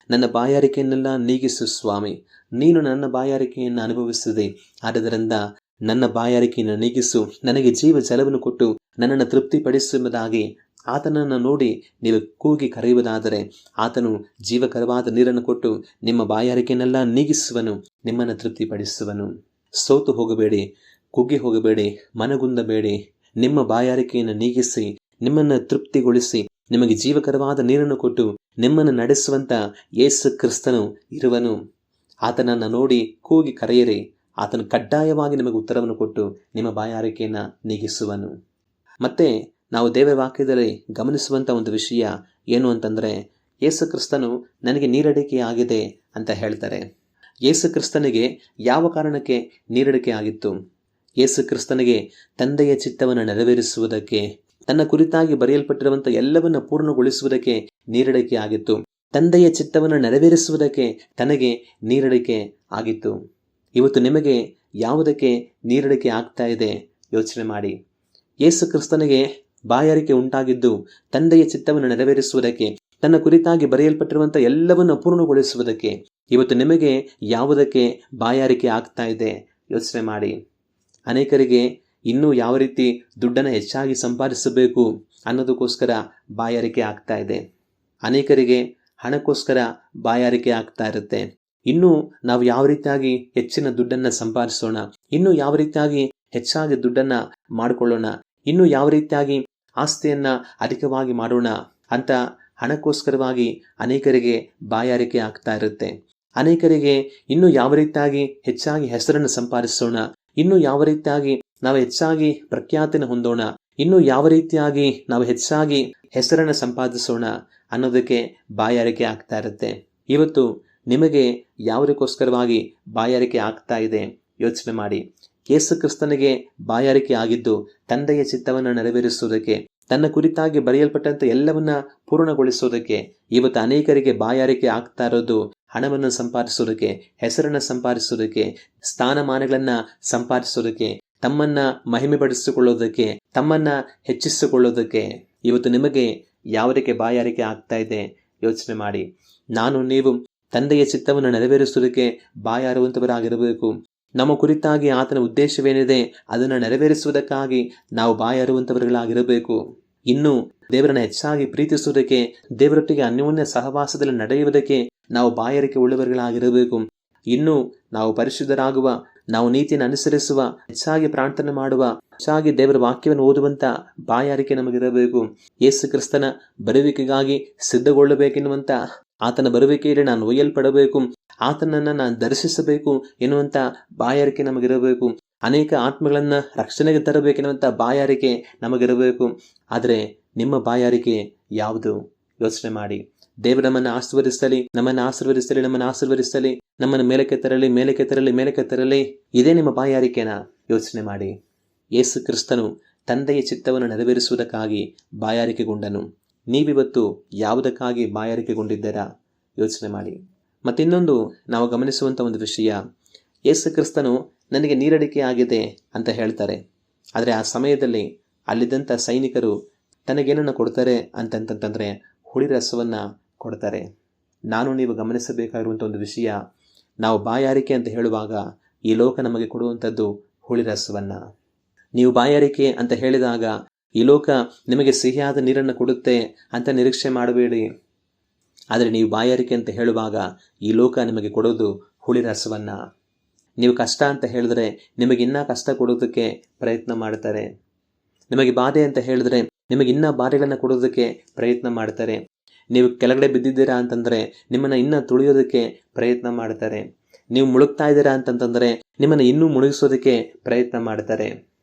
ನನ್ನ ಬಾಯಾರಿಕೆಯನ್ನೆಲ್ಲ ನೀಗಿಸು ಸ್ವಾಮಿ, ನೀನು ನನ್ನ ಬಾಯಾರಿಕೆಯನ್ನು ಅನುಭವಿಸಿದೆ, ಆದ್ದರಿಂದ ನನ್ನ ಬಾಯಾರಿಕೆಯನ್ನು ನೀಗಿಸು, ನನಗೆ ಜೀವ ಜಲವನ್ನು ಕೊಟ್ಟು ನನ್ನನ್ನು ತೃಪ್ತಿಪಡಿಸುವುದಾಗಿ ಆತನನ್ನು ನೋಡಿ ನೀವು ಕೂಗಿ ಕರೆಯುವುದಾದರೆ ಆತನು ಜೀವಕರವಾದ ನೀರನ್ನು ಕೊಟ್ಟು ನಿಮ್ಮ ಬಾಯಾರಿಕೆಯನ್ನೆಲ್ಲ ನೀಗಿಸುವನು, ನಿಮ್ಮನ್ನು ತೃಪ್ತಿಪಡಿಸುವನು. ಸೋತು ಹೋಗಬೇಡಿ, ಕುಗ್ಗಿ ಹೋಗಬೇಡಿ, ಮನಗುಂದಬೇಡಿ. ನಿಮ್ಮ ಬಾಯಾರಿಕೆಯನ್ನು ನೀಗಿಸಿ ನಿಮ್ಮನ್ನು ತೃಪ್ತಿಗೊಳಿಸಿ ನಿಮಗೆ ಜೀವಕರವಾದ ನೀರನ್ನು ಕೊಟ್ಟು ನಿಮ್ಮನ್ನು ನಡೆಸುವಂಥ ಯೇಸು ಕ್ರಿಸ್ತನು ಇರುವನು. ಆತನನ್ನು ನೋಡಿ ಕೂಗಿ ಕರೆಯಿರಿ, ಆತನು ಕಡ್ಡಾಯವಾಗಿ ನಿಮಗೆ ಉತ್ತರವನ್ನು ಕೊಟ್ಟು ನಿಮ್ಮ ಬಾಯಾರಿಕೆಯನ್ನು ನೀಗಿಸುವನು. ಮತ್ತೆ ನಾವು ದೇವರ ವಾಕ್ಯದಲ್ಲಿ ಗಮನಿಸುವಂಥ ಒಂದು ವಿಷಯ ಏನು ಅಂತಂದರೆ, ಯೇಸು ಕ್ರಿಸ್ತನು ನನಗೆ ನೀರಡಿಕೆ ಆಗಿದೆ ಅಂತ ಹೇಳ್ತಾರೆ. ಯೇಸು ಕ್ರಿಸ್ತನಿಗೆ ಯಾವ ಕಾರಣಕ್ಕೆ ನೀರಡಿಕೆ ಆಗಿತ್ತು? ಯೇಸು ಕ್ರಿಸ್ತನಿಗೆ ತಂದೆಯ ಚಿತ್ತವನ್ನು ನೆರವೇರಿಸುವುದಕ್ಕೆ, ತನ್ನ ಕುರಿತಾಗಿ ಬರೆಯಲ್ಪಟ್ಟಿರುವಂಥ ಎಲ್ಲವನ್ನು ಪೂರ್ಣಗೊಳಿಸುವುದಕ್ಕೆ ನೀರಡಿಕೆ ಆಗಿತ್ತು. ತಂದೆಯ ಚಿತ್ತವನ್ನು ನೆರವೇರಿಸುವುದಕ್ಕೆ ತನಗೆ ನೀರಡಿಕೆ ಆಗಿತ್ತು. ಇವತ್ತು ನಿಮಗೆ ಯಾವುದಕ್ಕೆ ನೀರಡಿಕೆ ಆಗ್ತಾ ಇದೆ ಯೋಚನೆ ಮಾಡಿ. ಯೇಸು ಕ್ರಿಸ್ತನಿಗೆ ಬಾಯಾರಿಕೆ ಉಂಟಾಗಿದ್ದು ತಂದೆಯ ಚಿತ್ತವನ್ನು ನೆರವೇರಿಸುವುದಕ್ಕೆ, ತನ್ನ ಕುರಿತಾಗಿ ಬರೆಯಲ್ಪಟ್ಟಿರುವಂಥ ಎಲ್ಲವನ್ನು ಪೂರ್ಣಗೊಳಿಸುವುದಕ್ಕೆ. ಇವತ್ತು ನಿಮಗೆ ಯಾವುದಕ್ಕೆ ಬಾಯಾರಿಕೆ ಆಗ್ತಾ ಇದೆ ಯೋಚನೆ ಮಾಡಿ. ಅನೇಕರಿಗೆ ಇನ್ನೂ ಯಾವ ರೀತಿ ದುಡ್ಡನ್ನು ಹೆಚ್ಚಾಗಿ ಸಂಪಾದಿಸಬೇಕು ಅನ್ನೋದಕ್ಕೋಸ್ಕರ ಬಾಯಾರಿಕೆ ಆಗ್ತಾ ಇದೆ. ಅನೇಕರಿಗೆ ಹಣಕ್ಕೋಸ್ಕರ ಬಾಯಾರಿಕೆ ಆಗ್ತಾ ಇರುತ್ತೆ. ಇನ್ನೂ ನಾವು ಯಾವ ರೀತಿಯಾಗಿ ಹೆಚ್ಚಿನ ದುಡ್ಡನ್ನು ಸಂಪಾದಿಸೋಣ, ಇನ್ನೂ ಯಾವ ರೀತಿಯಾಗಿ ಹೆಚ್ಚಾಗಿ ದುಡ್ಡನ್ನು ಮಾಡಿಕೊಳ್ಳೋಣ, ಇನ್ನೂ ಯಾವ ರೀತಿಯಾಗಿ ಆಸ್ತಿಯನ್ನು ಅಧಿಕವಾಗಿ ಮಾಡೋಣ ಅಂತ ಹಣಕ್ಕೋಸ್ಕರವಾಗಿ ಅನೇಕರಿಗೆ ಬಾಯಾರಿಕೆ ಆಗ್ತಾ ಇರುತ್ತೆ. ಅನೇಕರಿಗೆ ಇನ್ನೂ ಯಾವ ರೀತಿಯಾಗಿ ಹೆಚ್ಚಾಗಿ ಹೆಸರನ್ನು ಸಂಪಾದಿಸೋಣ, ಇನ್ನೂ ಯಾವ ರೀತಿಯಾಗಿ ನಾವು ಹೆಚ್ಚಾಗಿ ಪ್ರಖ್ಯಾತಿಯನ್ನು ಹೊಂದೋಣ, ಇನ್ನೂ ಯಾವ ರೀತಿಯಾಗಿ ನಾವು ಹೆಚ್ಚಾಗಿ ಹೆಸರನ್ನು ಸಂಪಾದಿಸೋಣ ಅನ್ನೋದಕ್ಕೆ ಬಾಯಾರಿಕೆ ಆಗ್ತಾ ಇರುತ್ತೆ. ಇವತ್ತು ನಿಮಗೆ ಯಾವುದಕ್ಕೋಸ್ಕರವಾಗಿ ಬಾಯಾರಿಕೆ ಆಗ್ತಾ ಇದೆ ಯೋಚನೆ ಮಾಡಿ. ಯೇಸು ಕ್ರಿಸ್ತನಿಗೆ ಬಾಯಾರಿಕೆ ಆಗಿದ್ದು ತಂದೆಯ ಚಿತ್ತವನ್ನು ನೆರವೇರಿಸುವುದಕ್ಕೆ, ತನ್ನ ಕುರಿತಾಗಿ ಬರೆಯಲ್ಪಟ್ಟಂತೆ ಎಲ್ಲವನ್ನ ಪೂರ್ಣಗೊಳಿಸೋದಕ್ಕೆ. ಇವತ್ತು ಅನೇಕರಿಗೆ ಬಾಯಾರಿಕೆ ಆಗ್ತಾ ಇರೋದು ಹಣವನ್ನು ಸಂಪಾದಿಸೋದಕ್ಕೆ, ಹೆಸರನ್ನು ಸಂಪಾದಿಸೋದಕ್ಕೆ, ಸ್ಥಾನಮಾನಗಳನ್ನು ಸಂಪಾದಿಸೋದಕ್ಕೆ, ತಮ್ಮನ್ನ ಮಹಿಮೆಪಡಿಸಿಕೊಳ್ಳೋದಕ್ಕೆ, ತಮ್ಮನ್ನ ಹೆಚ್ಚಿಸಿಕೊಳ್ಳೋದಕ್ಕೆ. ಇವತ್ತು ನಿಮಗೆ ಯಾವುದಕ್ಕೆ ಬಾಯಾರಿಕೆ ಆಗ್ತಾ ಇದೆ ಯೋಚನೆ ಮಾಡಿ. ನಾನು ನೀವು ತಂದೆಯ ಚಿತ್ತವನ್ನು ನೆರವೇರಿಸುವುದಕ್ಕೆ ಬಾಯಾರುವಂಥವರಾಗಿರಬೇಕು. ನಮ್ಮ ಕುರಿತಾಗಿ ಆತನ ಉದ್ದೇಶವೇನಿದೆ ಅದನ್ನು ನೆರವೇರಿಸುವುದಕ್ಕಾಗಿ ನಾವು ಬಾಯಾರುವಂಥವರುಗಳಾಗಿರಬೇಕು. ಇನ್ನು ದೇವರನ್ನ ಹೆಚ್ಚಾಗಿ ಪ್ರೀತಿಸುವುದಕ್ಕೆ, ದೇವರೊಟ್ಟಿಗೆ ಅನ್ಯೋನ್ಯ ಸಹವಾಸದಲ್ಲಿ ನಡೆಯುವುದಕ್ಕೆ ನಾವು ಬಾಯಾರಿಕೆ ಉಳ್ಳವರುಗಳಾಗಿರಬೇಕು. ಇನ್ನು ನಾವು ಪರಿಶುದ್ಧರಾಗುವ, ನಾವು ನೀತಿಯನ್ನು ಅನುಸರಿಸುವ, ಹೆಚ್ಚಾಗಿ ಪ್ರಾರ್ಥನೆ ಮಾಡುವ, ಹೆಚ್ಚಾಗಿ ದೇವರ ವಾಕ್ಯವನ್ನು ಓದುವಂತ ಬಾಯಾರಿಕೆ ನಮಗಿರಬೇಕು. ಯೇಸು ಕ್ರಿಸ್ತನ ಬರುವಿಕೆಗಾಗಿ ಸಿದ್ಧಗೊಳ್ಳಬೇಕೆನ್ನುವಂತ, ಆತನ ಬರುವಿಕೆಯಲ್ಲಿ ನಾನು ಒಯ್ಯಲ್ಪಡಬೇಕು, ಆತನನ್ನು ನಾನು ದರ್ಶಿಸಬೇಕು ಎನ್ನುವಂಥ ಬಾಯಾರಿಕೆ ನಮಗಿರಬೇಕು. ಅನೇಕ ಆತ್ಮಗಳನ್ನು ರಕ್ಷಣೆಗೆ ತರಬೇಕೆನ್ನುವಂಥ ಬಾಯಾರಿಕೆ ನಮಗಿರಬೇಕು. ಆದರೆ ನಿಮ್ಮ ಬಾಯಾರಿಕೆ ಯಾವುದು ಯೋಚನೆ ಮಾಡಿ. ದೇವರು ನಮ್ಮನ್ನು ಆಶೀರ್ವದಿಸಲಿ, ನಮ್ಮನ್ನು ಆಶೀರ್ವದಿಸಲಿ, ನಮ್ಮನ್ನು ಆಶೀರ್ವದಿಸಲಿ, ನಮ್ಮನ್ನು ಮೇಲಕ್ಕೆ ತರಲಿ, ಮೇಲಕ್ಕೆ ತರಲಿ, ಮೇಲಕ್ಕೆ ತರಲಿ. ಇದೇ ನಿಮ್ಮ ಬಾಯಾರಿಕೆನ ಯೋಚನೆ ಮಾಡಿ. ಯೇಸು ಕ್ರಿಸ್ತನು ತಂದೆಯ ಚಿತ್ತವನ್ನು ನೆರವೇರಿಸುವುದಕ್ಕಾಗಿ ಬಾಯಾರಿಕೆಗೊಂಡನು. ನೀವಿವತ್ತು ಯಾವುದಕ್ಕಾಗಿ ಬಾಯಾರಿಕೆಗೊಂಡಿದ್ದೀರಾ ಯೋಚನೆ ಮಾಡಿ. ಮತ್ತಿನ್ನೊಂದು ನಾವು ಗಮನಿಸುವಂಥ ಒಂದು ವಿಷಯ, ಯೇಸು ಕ್ರಿಸ್ತನು ನನಗೆ ನೀರಡಿಕೆ ಆಗಿದೆ ಅಂತ ಹೇಳ್ತಾರೆ. ಆದರೆ ಆ ಸಮಯದಲ್ಲಿ ಅಲ್ಲಿದ್ದಂಥ ಸೈನಿಕರು ತನಗೇನನ್ನು ಕೊಡ್ತಾರೆ ಅಂತಂತಂದರೆ ಹುಳಿ ರಸವನ್ನು ಕೊಡ್ತಾರೆ. ನಾನು ನೀವು ಗಮನಿಸಬೇಕಾಗಿರುವಂಥ ಒಂದು ವಿಷಯ, ನಾವು ಬಾಯಾರಿಕೆ ಅಂತ ಹೇಳುವಾಗ ಈ ಲೋಕ ನಮಗೆ ಕೊಡುವಂಥದ್ದು ಹುಳಿ ರಸವನ್ನು. ನೀವು ಬಾಯಾರಿಕೆ ಅಂತ ಹೇಳಿದಾಗ ಈ ಲೋಕ ನಿಮಗೆ ಸಿಹಿಯಾದ ನೀರನ್ನು ಕೊಡುತ್ತೆ ಅಂತ ನಿರೀಕ್ಷೆ ಮಾಡಬೇಡಿ. ಆದರೆ ನೀವು ಬಾಯಾರಿಕೆ ಅಂತ ಹೇಳುವಾಗ ಈ ಲೋಕ ನಿಮಗೆ ಕೊಡೋದು ಹುಳಿ ರಸವನ್ನು. ನೀವು ಕಷ್ಟ ಅಂತ ಹೇಳಿದ್ರೆ ನಿಮಗೆ ಇನ್ನೂ ಕಷ್ಟ ಕೊಡೋದಕ್ಕೆ ಪ್ರಯತ್ನ ಮಾಡ್ತಾರೆ. ನಿಮಗೆ ಬಾಧೆ ಅಂತ ಹೇಳಿದ್ರೆ ನಿಮಗೆ ಇನ್ನೂ ಬಾಧೆಗಳನ್ನು ಕೊಡೋದಕ್ಕೆ ಪ್ರಯತ್ನ ಮಾಡ್ತಾರೆ. ನೀವು ಕೆಳಗಡೆ ಬಿದ್ದಿದ್ದೀರಾ ಅಂತಂದರೆ ನಿಮ್ಮನ್ನು ಇನ್ನೂ ತುಳಿಯೋದಕ್ಕೆ ಪ್ರಯತ್ನ ಮಾಡ್ತಾರೆ. ನೀವು ಮುಳುಗ್ತಾ ಇದ್ದೀರಾ ಅಂತಂತಂದರೆ ನಿಮ್ಮನ್ನು ಇನ್ನೂ ಮುಳುಗಿಸೋದಕ್ಕೆ ಪ್ರಯತ್ನ ಮಾಡ್ತಾರೆ.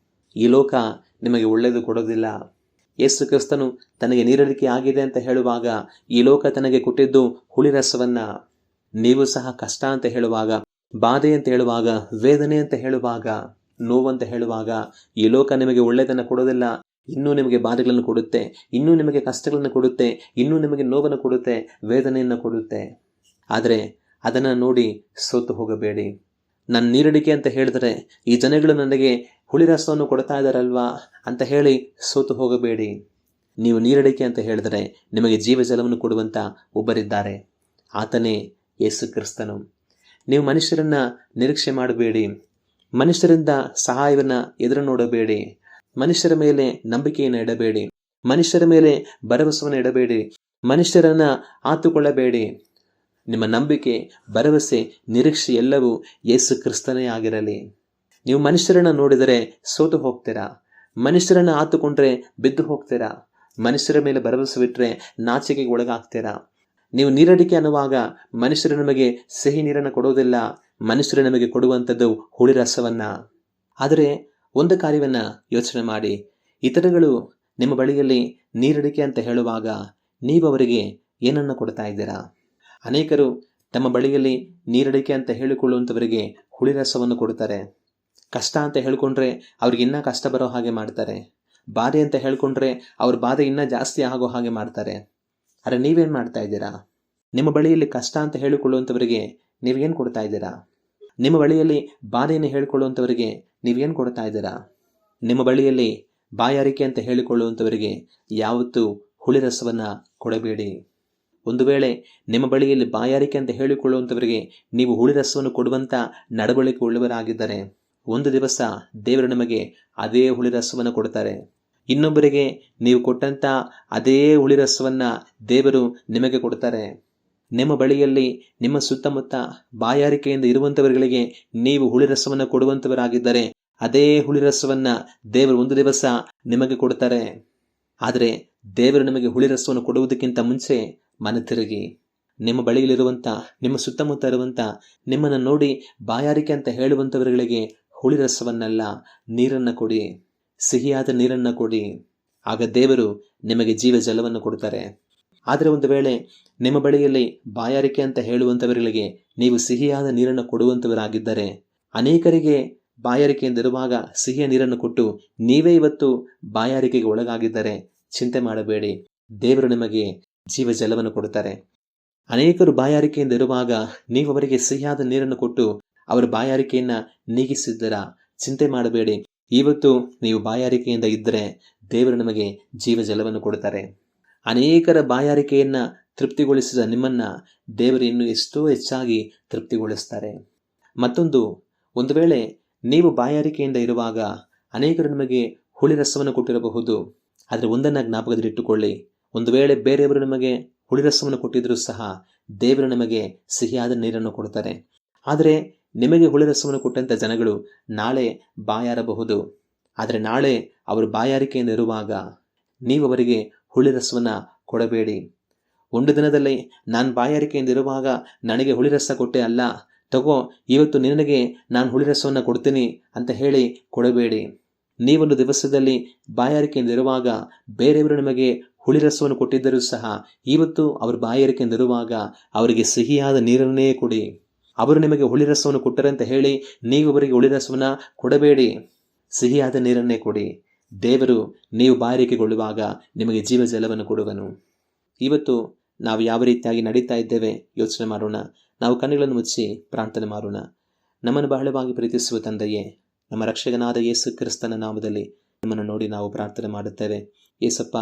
ಈ ಲೋಕ ನಿಮಗೆ ಒಳ್ಳೆಯದು ಕೊಡೋದಿಲ್ಲ. ಯೇಸು ಕ್ರಿಸ್ತನು ತನಗೆ ನೀರಡಿಕೆ ಆಗಿದೆ ಅಂತ ಹೇಳುವಾಗ ಈ ಲೋಕ ತನಗೆ ಕೊಟ್ಟಿದ್ದು ಹುಳಿ ರಸವನ್ನು. ನೀವು ಸಹ ಕಷ್ಟ ಅಂತ ಹೇಳುವಾಗ, ಬಾಧೆ ಅಂತ ಹೇಳುವಾಗ, ವೇದನೆ ಅಂತ ಹೇಳುವಾಗ, ನೋವಂತ ಹೇಳುವಾಗ ಈ ಲೋಕ ನಿಮಗೆ ಒಳ್ಳೆಯದನ್ನು ಕೊಡೋದಿಲ್ಲ. ಇನ್ನೂ ನಿಮಗೆ ಬಾಧೆಗಳನ್ನು ಕೊಡುತ್ತೆ, ಇನ್ನೂ ನಿಮಗೆ ಕಷ್ಟಗಳನ್ನು ಕೊಡುತ್ತೆ, ಇನ್ನೂ ನಿಮಗೆ ನೋವನ್ನು ಕೊಡುತ್ತೆ, ವೇದನೆಯನ್ನು ಕೊಡುತ್ತೆ. ಆದರೆ ಅದನ್ನು ನೋಡಿ ಸೋತು ಹೋಗಬೇಡಿ. ನಾನು ನೀರಡಿಕೆ ಅಂತ ಹೇಳಿದ್ರೆ ಈ ಜನಗಳು ನನಗೆ ಹುಳಿ ರಸವನ್ನು ಕೊಡ್ತಾ ಇದ್ದಾರಲ್ವಾ ಅಂತ ಹೇಳಿ ಸೋತು ಹೋಗಬೇಡಿ. ನೀವು ನೀರಡಿಕೆ ಅಂತ ಹೇಳಿದರೆ ನಿಮಗೆ ಜೀವಜಲವನ್ನು ಕೊಡುವಂಥ ಒಬ್ಬರಿದ್ದಾರೆ, ಆತನೇ ಯೇಸು ಕ್ರಿಸ್ತನು. ನೀವು ಮನುಷ್ಯರನ್ನು ನಿರೀಕ್ಷೆ ಮಾಡಬೇಡಿ. ಮನುಷ್ಯರಿಂದ ಸಹಾಯವನ್ನು ಎದುರು ನೋಡಬೇಡಿ. ಮನುಷ್ಯರ ಮೇಲೆ ನಂಬಿಕೆಯನ್ನು ಇಡಬೇಡಿ. ಮನುಷ್ಯರ ಮೇಲೆ ಭರವಸೆಯನ್ನು ಇಡಬೇಡಿ. ಮನುಷ್ಯರನ್ನು ಆತುಕೊಳ್ಳಬೇಡಿ. ನಿಮ್ಮ ನಂಬಿಕೆ, ಭರವಸೆ, ನಿರೀಕ್ಷೆ ಎಲ್ಲವೂ ಯೇಸು ಕ್ರಿಸ್ತನೇ ಆಗಿರಲಿ. ನೀವು ಮನುಷ್ಯರನ್ನು ನೋಡಿದರೆ ಸೋತು ಹೋಗ್ತೀರಾ. ಮನುಷ್ಯರನ್ನು ಆತುಕೊಂಡ್ರೆ ಬಿದ್ದು ಹೋಗ್ತೀರಾ. ಮನುಷ್ಯರ ಮೇಲೆ ಭರವಸೆ ಬಿಟ್ಟರೆ ನಾಚಿಕೆಗೆ ಒಳಗಾಗ್ತೀರಾ. ನೀವು ನೀರಡಿಕೆ ಅನ್ನುವಾಗ ಮನುಷ್ಯರು ನಮಗೆ ಸಿಹಿ ನೀರನ್ನು ಕೊಡೋದಿಲ್ಲ. ಮನುಷ್ಯರು ನಮಗೆ ಕೊಡುವಂಥದ್ದು ಹುಳಿ ರಸವನ್ನು. ಆದರೆ ಒಂದು ಕಾರ್ಯವನ್ನು ಯೋಚನೆ ಮಾಡಿ, ಇತರಗಳು ನಿಮ್ಮ ಬಳಿಯಲ್ಲಿ ನೀರಡಿಕೆ ಅಂತ ಹೇಳುವಾಗ ನೀವು ಅವರಿಗೆ ಏನನ್ನು ಕೊಡ್ತಾ ಇದ್ದೀರಾ? ಅನೇಕರು ತಮ್ಮ ಬಳಿಯಲ್ಲಿ ನೀರಡಿಕೆ ಅಂತ ಹೇಳಿಕೊಳ್ಳುವಂಥವರಿಗೆ ಹುಳಿ ರಸವನ್ನು ಕೊಡ್ತಾರೆ. ಕಷ್ಟ ಅಂತ ಹೇಳ್ಕೊಂಡ್ರೆ ಅವ್ರಿಗೆ ಇನ್ನೂ ಕಷ್ಟ ಬರೋ ಹಾಗೆ ಮಾಡ್ತಾರೆ. ಬಾಧೆ ಅಂತ ಹೇಳ್ಕೊಂಡ್ರೆ ಅವ್ರ ಬಾಧೆ ಇನ್ನೂ ಜಾಸ್ತಿ ಆಗೋ ಹಾಗೆ ಮಾಡ್ತಾರೆ. ಆದರೆ ನೀವೇನು ಮಾಡ್ತಾ ಇದ್ದೀರಾ? ನಿಮ್ಮ ಬಳಿಯಲ್ಲಿ ಕಷ್ಟ ಅಂತ ಹೇಳಿಕೊಳ್ಳುವಂಥವರಿಗೆ ನೀವೇನು ಕೊಡ್ತಾ ಇದ್ದೀರಾ? ನಿಮ್ಮ ಬಳಿಯಲ್ಲಿ ಬಾಧೆಯನ್ನು ಹೇಳಿಕೊಳ್ಳುವಂಥವರಿಗೆ ನೀವೇನು ಕೊಡ್ತಾ ಇದ್ದೀರಾ? ನಿಮ್ಮ ಬಳಿಯಲ್ಲಿ ಬಾಯಾರಿಕೆ ಅಂತ ಹೇಳಿಕೊಳ್ಳುವಂಥವರಿಗೆ ಯಾವತ್ತೂ ಹುಳಿ ರಸವನ್ನು ಕೊಡಬೇಡಿ. ಒಂದು ವೇಳೆ ನಿಮ್ಮ ಬಳಿಯಲ್ಲಿ ಬಾಯಾರಿಕೆ ಅಂತ ಹೇಳಿಕೊಳ್ಳುವಂಥವರಿಗೆ ನೀವು ಹುಳಿ ರಸವನ್ನು ಕೊಡುವಂಥ ನಡವಳಿಕೆ ಉಳ್ಳವರಾಗಿದ್ದರೆ ಒಂದು ದಿವಸ ದೇವರು ನಿಮಗೆ ಅದೇ ಹುಳಿ ರಸವನ್ನು ಕೊಡ್ತಾರೆ. ಇನ್ನೊಬ್ಬರಿಗೆ ನೀವು ಕೊಟ್ಟಂಥ ಅದೇ ಹುಳಿ ರಸವನ್ನು ದೇವರು ನಿಮಗೆ ಕೊಡ್ತಾರೆ. ನಿಮ್ಮ ಬಳಿಯಲ್ಲಿ ನಿಮ್ಮ ಸುತ್ತಮುತ್ತ ಬಾಯಾರಿಕೆಯಿಂದ ಇರುವಂಥವರುಗಳಿಗೆ ನೀವು ಹುಳಿ ರಸವನ್ನು ಕೊಡುವಂಥವರಾಗಿದ್ದರೆ ಅದೇ ಹುಳಿ ರಸವನ್ನು ದೇವರು ಒಂದು ದಿವಸ ನಿಮಗೆ ಕೊಡ್ತಾರೆ. ಆದರೆ ದೇವರು ನಿಮಗೆ ಹುಳಿ ರಸವನ್ನು ಕೊಡುವುದಕ್ಕಿಂತ ಮುಂಚೆ ಮನತಿರುಗಿ. ನಿಮ್ಮ ಬಳಿಯಲ್ಲಿರುವಂಥ, ನಿಮ್ಮ ಸುತ್ತಮುತ್ತ ಇರುವಂಥ, ನಿಮ್ಮನ್ನು ನೋಡಿ ಬಾಯಾರಿಕೆ ಅಂತ ಹೇಳುವಂಥವರುಗಳಿಗೆ ಹುಳಿ ರಸವನ್ನಲ್ಲ, ನೀರನ್ನು ಕೊಡಿ, ಸಿಹಿಯಾದ ನೀರನ್ನು ಕೊಡಿ. ಆಗ ದೇವರು ನಿಮಗೆ ಜೀವ ಜಲವನ್ನು ಕೊಡ್ತಾರೆ. ಆದರೆ ಒಂದು ವೇಳೆ ನಿಮ್ಮ ಬಳಿಯಲ್ಲಿ ಬಾಯಾರಿಕೆ ಅಂತ ಹೇಳುವಂಥವರುಗಳಿಗೆ ನೀವು ಸಿಹಿಯಾದ ನೀರನ್ನು ಕೊಡುವಂಥವರಾಗಿದ್ದರೆ, ಅನೇಕರಿಗೆ ಬಾಯಾರಿಕೆಯಿಂದಿರುವಾಗ ಸಿಹಿಯ ನೀರನ್ನು ಕೊಟ್ಟು ನೀವೇ ಇವತ್ತು ಬಾಯಾರಿಕೆಗೆ ಒಳಗಾಗಿದ್ದರೆ ಚಿಂತೆ ಮಾಡಬೇಡಿ, ದೇವರು ನಿಮಗೆ ಜೀವ ಜಲವನ್ನು ಕೊಡುತ್ತಾರೆ. ಅನೇಕರು ಬಾಯಾರಿಕೆಯಿಂದ ಇರುವಾಗ ನೀವು ಅವರಿಗೆ ಸಿಹಿಯಾದ ನೀರನ್ನು ಕೊಟ್ಟು ಅವರ ಬಾಯಾರಿಕೆಯನ್ನು ನೀಗಿಸಿದ್ದರ ಚಿಂತೆ ಮಾಡಬೇಡಿ. ಇವತ್ತು ನೀವು ಬಾಯಾರಿಕೆಯಿಂದ ಇದ್ದರೆ ದೇವರು ನಿಮಗೆ ಜೀವ ಜಲವನ್ನು ಕೊಡುತ್ತಾರೆ. ಅನೇಕರ ಬಾಯಾರಿಕೆಯನ್ನು ತೃಪ್ತಿಗೊಳಿಸಿದ ನಿಮ್ಮನ್ನು ದೇವರು ಇನ್ನೂ ಎಷ್ಟೋ ಹೆಚ್ಚಾಗಿ ತೃಪ್ತಿಗೊಳಿಸ್ತಾರೆ. ಮತ್ತೊಂದು, ಒಂದು ವೇಳೆ ನೀವು ಬಾಯಾರಿಕೆಯಿಂದ ಇರುವಾಗ ಅನೇಕರು ನಿಮಗೆ ಹುಳಿ ರಸವನ್ನು ಕೊಟ್ಟಿರಬಹುದು. ಆದರೆ ಒಂದನ್ನು ಜ್ಞಾಪಕದಲ್ಲಿಟ್ಟುಕೊಳ್ಳಿ, ಒಂದು ವೇಳೆ ಬೇರೆಯವರು ನಿಮಗೆ ಹುಳಿ ರಸವನ್ನು ಕೊಟ್ಟಿದ್ದರೂ ಸಹ ದೇವರು ನಿಮಗೆ ಸಿಹಿಯಾದ ನೀರನ್ನು ಕೊಡ್ತಾರೆ. ಆದರೆ ನಿಮಗೆ ಹುಳಿ ರಸವನ್ನು ಕೊಟ್ಟಂಥ ಜನಗಳು ನಾಳೆ ಬಾಯಾರಬಹುದು. ಆದರೆ ನಾಳೆ ಅವರು ಬಾಯಾರಿಕೆಯಿಂದ ಇರುವಾಗ ನೀವು ಅವರಿಗೆ ಹುಳಿ ರಸವನ್ನು ಕೊಡಬೇಡಿ. ಒಂದು ದಿನದಲ್ಲಿ ನಾನು ಬಾಯಾರಿಕೆಯಿಂದ ಇರುವಾಗ ನನಗೆ ಹುಳಿ ರಸ ಕೊಟ್ಟೆ ಅಲ್ಲ, ತಗೋ ಇವತ್ತು ನಿನಗೆ ನಾನು ಹುಳಿ ರಸವನ್ನು ಕೊಡ್ತೀನಿ ಅಂತ ಹೇಳಿ ಕೊಡಬೇಡಿ. ನೀವೊಂದು ದಿವಸದಲ್ಲಿ ಬಾಯಾರಿಕೆಯಿಂದ ಇರುವಾಗ ಬೇರೆಯವರು ನಿಮಗೆ ಹುಳಿ ರಸವನ್ನು ಕೊಟ್ಟಿದ್ದರೂ ಸಹ ಇವತ್ತು ಅವರು ಬಾಯಾರಿಕೆಯಿಂದ ಇರುವಾಗ ಅವರಿಗೆ ಸಿಹಿಯಾದ ನೀರನ್ನೇ ಕೊಡಿ. ಅವರು ನಿಮಗೆ ಹುಳಿ ರಸವನ್ನು ಕೊಟ್ಟರೆ ಅಂತ ಹೇಳಿ ನೀವು ಅವರಿಗೆ ಹುಳಿ ರಸವನ್ನು ಕೊಡಬೇಡಿ, ಸಿಹಿಯಾದ ನೀರನ್ನೇ ಕೊಡಿ. ದೇವರು ನೀವು ಬಾಯಾರಿಕೆಗೊಳ್ಳುವಾಗ ನಿಮಗೆ ಜೀವ ಜಲವನ್ನು ಕೊಡುವನು. ಇವತ್ತು ನಾವು ಯಾವ ರೀತಿಯಾಗಿ ನಡೀತಾ ಇದ್ದೇವೆ ಯೋಚನೆ ಮಾಡೋಣ. ನಾವು ಕಣ್ಣುಗಳನ್ನು ಮುಚ್ಚಿ ಪ್ರಾರ್ಥನೆ ಮಾಡೋಣ. ನಮ್ಮನ್ನು ಬಹಳವಾಗಿ ಪ್ರೀತಿಸುವ ತಂದೆಯೇ, ನಮ್ಮ ರಕ್ಷಕನಾದ ಯೇಸು ಕ್ರಿಸ್ತನ ನಾಮದಲ್ಲಿ ನಮ್ಮನ್ನು ನೋಡಿ ನಾವು ಪ್ರಾರ್ಥನೆ ಮಾಡುತ್ತೇವೆ. ಯೇಸಪ್ಪ,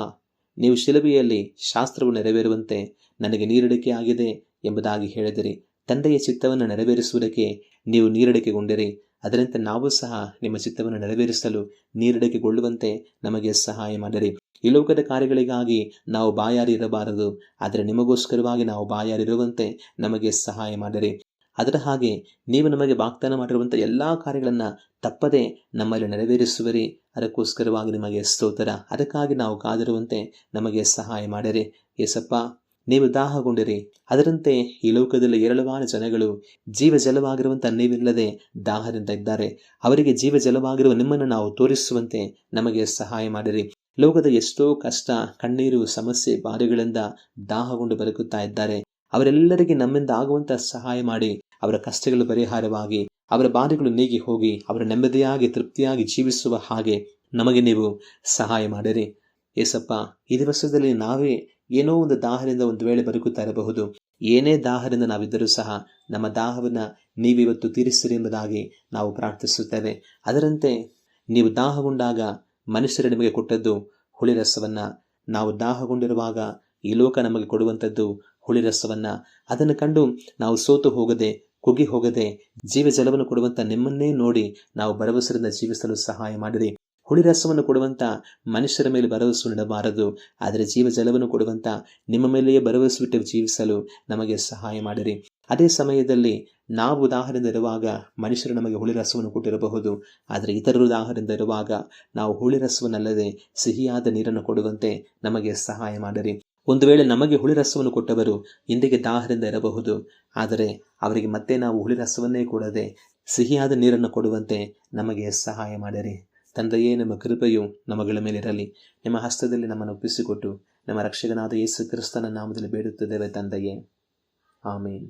ನೀವು ಶಿಲುಬೆಯಲ್ಲಿ ಶಾಸ್ತ್ರವು ನೆರವೇರುವಂತೆ ನನಗೆ ನೀರಡಿಕೆ ಆಗಿದೆ ಎಂಬುದಾಗಿ ಹೇಳಿದಿರಿ. ತಂದೆಯ ಚಿತ್ತವನ್ನು ನೆರವೇರಿಸುವುದಕ್ಕೆ ನೀವು ನೀರಡಿಕೆಗೊಂಡಿರಿ. ಅದರಂತೆ ನಾವು ಸಹ ನಿಮ್ಮ ಚಿತ್ತವನ್ನು ನೆರವೇರಿಸಲು ನೀರಡಿಕೆಗೊಳ್ಳುವಂತೆ ನಮಗೆ ಸಹಾಯ ಮಾಡಿರಿ. ಈ ಲೋಕದ ಕಾರ್ಯಗಳಿಗಾಗಿ ನಾವು ಬಾಯಾರಿ ಇರಬಾರದು, ಆದರೆ ನಿಮಗೋಸ್ಕರವಾಗಿ ನಾವು ಬಾಯಾರಿರುವಂತೆ ನಮಗೆ ಸಹಾಯ ಮಾಡಿರಿ. ಅದರ ಹಾಗೆ ನೀವು ನಮಗೆ ವಾಗ್ದಾನ ಮಾಡಿರುವಂಥ ಎಲ್ಲ ಕಾರ್ಯಗಳನ್ನು ತಪ್ಪದೆ ನಮ್ಮಲ್ಲಿ ನೆರವೇರಿಸುವಿರಿ. ಅದಕ್ಕೋಸ್ಕರವಾಗಿ ನಿಮಗೆ ಸ್ತೋತ್ರ. ಅದಕ್ಕಾಗಿ ನಾವು ಕಾದಿರುವಂತೆ ನಮಗೆ ಸಹಾಯ ಮಾಡಿರಿ. ಯೇಸಪ್ಪ, ನೀವು ದಾಹಗೊಂಡಿರಿ, ಅದರಂತೆ ಈ ಲೋಕದಲ್ಲಿ ಏರಳವಾದ ಜನಗಳು ಜೀವ ಜಲವಾಗಿರುವಂಥ ನೀವಿಲ್ಲದೆ ದಾಹದಿಂದ ಇದ್ದಾರೆ. ಅವರಿಗೆ ಜೀವ ಜಲವಾಗಿರುವ ನಿಮ್ಮನ್ನು ನಾವು ತೋರಿಸುವಂತೆ ನಮಗೆ ಸಹಾಯ ಮಾಡಿರಿ. ಲೋಕದ ಎಷ್ಟೋ ಕಷ್ಟ, ಕಣ್ಣೀರು, ಸಮಸ್ಯೆ, ಬಾಧೆಗಳಿಂದ ದಾಹಗೊಂಡು ಬದುಕುತ್ತಾ ಇದ್ದಾರೆ. ಅವರೆಲ್ಲರಿಗೆ ನಮ್ಮಿಂದ ಆಗುವಂಥ ಸಹಾಯ ಮಾಡಿ, ಅವರ ಕಷ್ಟಗಳು ಪರಿಹಾರವಾಗಿ, ಅವರ ಬಾಧೆಗಳು ನೀಗಿ ಹೋಗಿ, ಅವರ ನೆಮ್ಮದಿಯಾಗಿ ತೃಪ್ತಿಯಾಗಿ ಜೀವಿಸುವ ಹಾಗೆ ನಮಗೆ ನೀವು ಸಹಾಯ ಮಾಡಿರಿ. ಏಸಪ್ಪ, ಈ ದಿವಸದಲ್ಲಿ ನಾವೇ ಏನೋ ಒಂದು ದಾಹದಿಂದ ಒಂದು ವೇಳೆ ಬದುಕುತ್ತಾ ಇರಬಹುದು. ಏನೇ ದಾಹದಿಂದ ನಾವಿದ್ದರೂ ಸಹ ನಮ್ಮ ದಾಹವನ್ನು ನೀವಿವತ್ತು ತೀರಿಸಿರಿ ಎಂಬುದಾಗಿ ನಾವು ಪ್ರಾರ್ಥಿಸುತ್ತೇವೆ. ಅದರಂತೆ ನೀವು ದಾಹಗೊಂಡಾಗ ಮನುಷ್ಯರು ನಿಮಗೆ ಕೊಟ್ಟದ್ದು ಹುಳಿ ರಸವನ್ನು, ನಾವು ದಾಹಗೊಂಡಿರುವಾಗ ಈ ಲೋಕ ನಮಗೆ ಕೊಡುವಂಥದ್ದು ಹುಳಿ ರಸವನ್ನು, ಅದನ್ನು ಕಂಡು ನಾವು ಸೋತು ಹೋಗದೆ, ಕುಗ್ಗಿ ಹೋಗದೆ, ಜೀವ ಜಲವನ್ನು ಕೊಡುವಂಥ ನಿಮ್ಮನ್ನೇ ನೋಡಿ ನಾವು ಭರವಸೆಯಿಂದ ಜೀವಿಸಲು ಸಹಾಯ ಮಾಡಿರಿ. ಹುಳಿ ರಸವನ್ನು ಕೊಡುವಂಥ ಮನುಷ್ಯರ ಮೇಲೆ ಭರವಸೆ ಇಡಬಾರದು, ಆದರೆ ಜೀವ ಜಲವನ್ನು ಕೊಡುವಂಥ ನಿಮ್ಮ ಮೇಲೆಯೇ ಭರವಸೆ ಬಿಟ್ಟು ಜೀವಿಸಲು ನಮಗೆ ಸಹಾಯ ಮಾಡಿರಿ. ಅದೇ ಸಮಯದಲ್ಲಿ ನಾವು ದಾಹದಿಂದ ಇರುವಾಗ ಮನುಷ್ಯರು ನಮಗೆ ಹುಳಿ ರಸವನ್ನು ಕೊಟ್ಟಿರಬಹುದು, ಆದರೆ ಇತರರು ದಾಹದಿಂದ ಇರುವಾಗ ನಾವು ಹುಳಿ ರಸವನ್ನಲ್ಲದೆ ಸಿಹಿಯಾದ ನೀರನ್ನು ಕೊಡುವಂತೆ ನಮಗೆ ಸಹಾಯ ಮಾಡಿರಿ. ಒಂದು ವೇಳೆ ನಮಗೆ ಹುಳಿ ರಸವನ್ನು ಕೊಟ್ಟವರು ಇಂದಿಗೆ ದಾಹದಿಂದ ಇರಬಹುದು, ಆದರೆ ಅವರಿಗೆ ಮತ್ತೆ ನಾವು ಹುಳಿ ರಸವನ್ನೇ ಕೊಡದೆ ಸಿಹಿಯಾದ ನೀರನ್ನು ಕೊಡುವಂತೆ ನಮಗೆ ಸಹಾಯ ಮಾಡಿರಿ. ತಂದೆಯೇ, ನಿಮ್ಮ ಕೃಪೆಯು ನಮ್ಮಗಳ ಮೇಲಿರಲಿ. ನಿಮ್ಮ ಹಸ್ತದಲ್ಲಿ ನಮ್ಮನ್ನು ಒಪ್ಪಿಸಿಕೊಟ್ಟು ನಮ್ಮ ರಕ್ಷಕನಾದ ಯೇಸು ಕ್ರಿಸ್ತನ ನಾಮದಲ್ಲಿ ಬೇಡುತ್ತಿದ್ದೇವೆ ತಂದೆಯೇ, ಆಮೇನ್.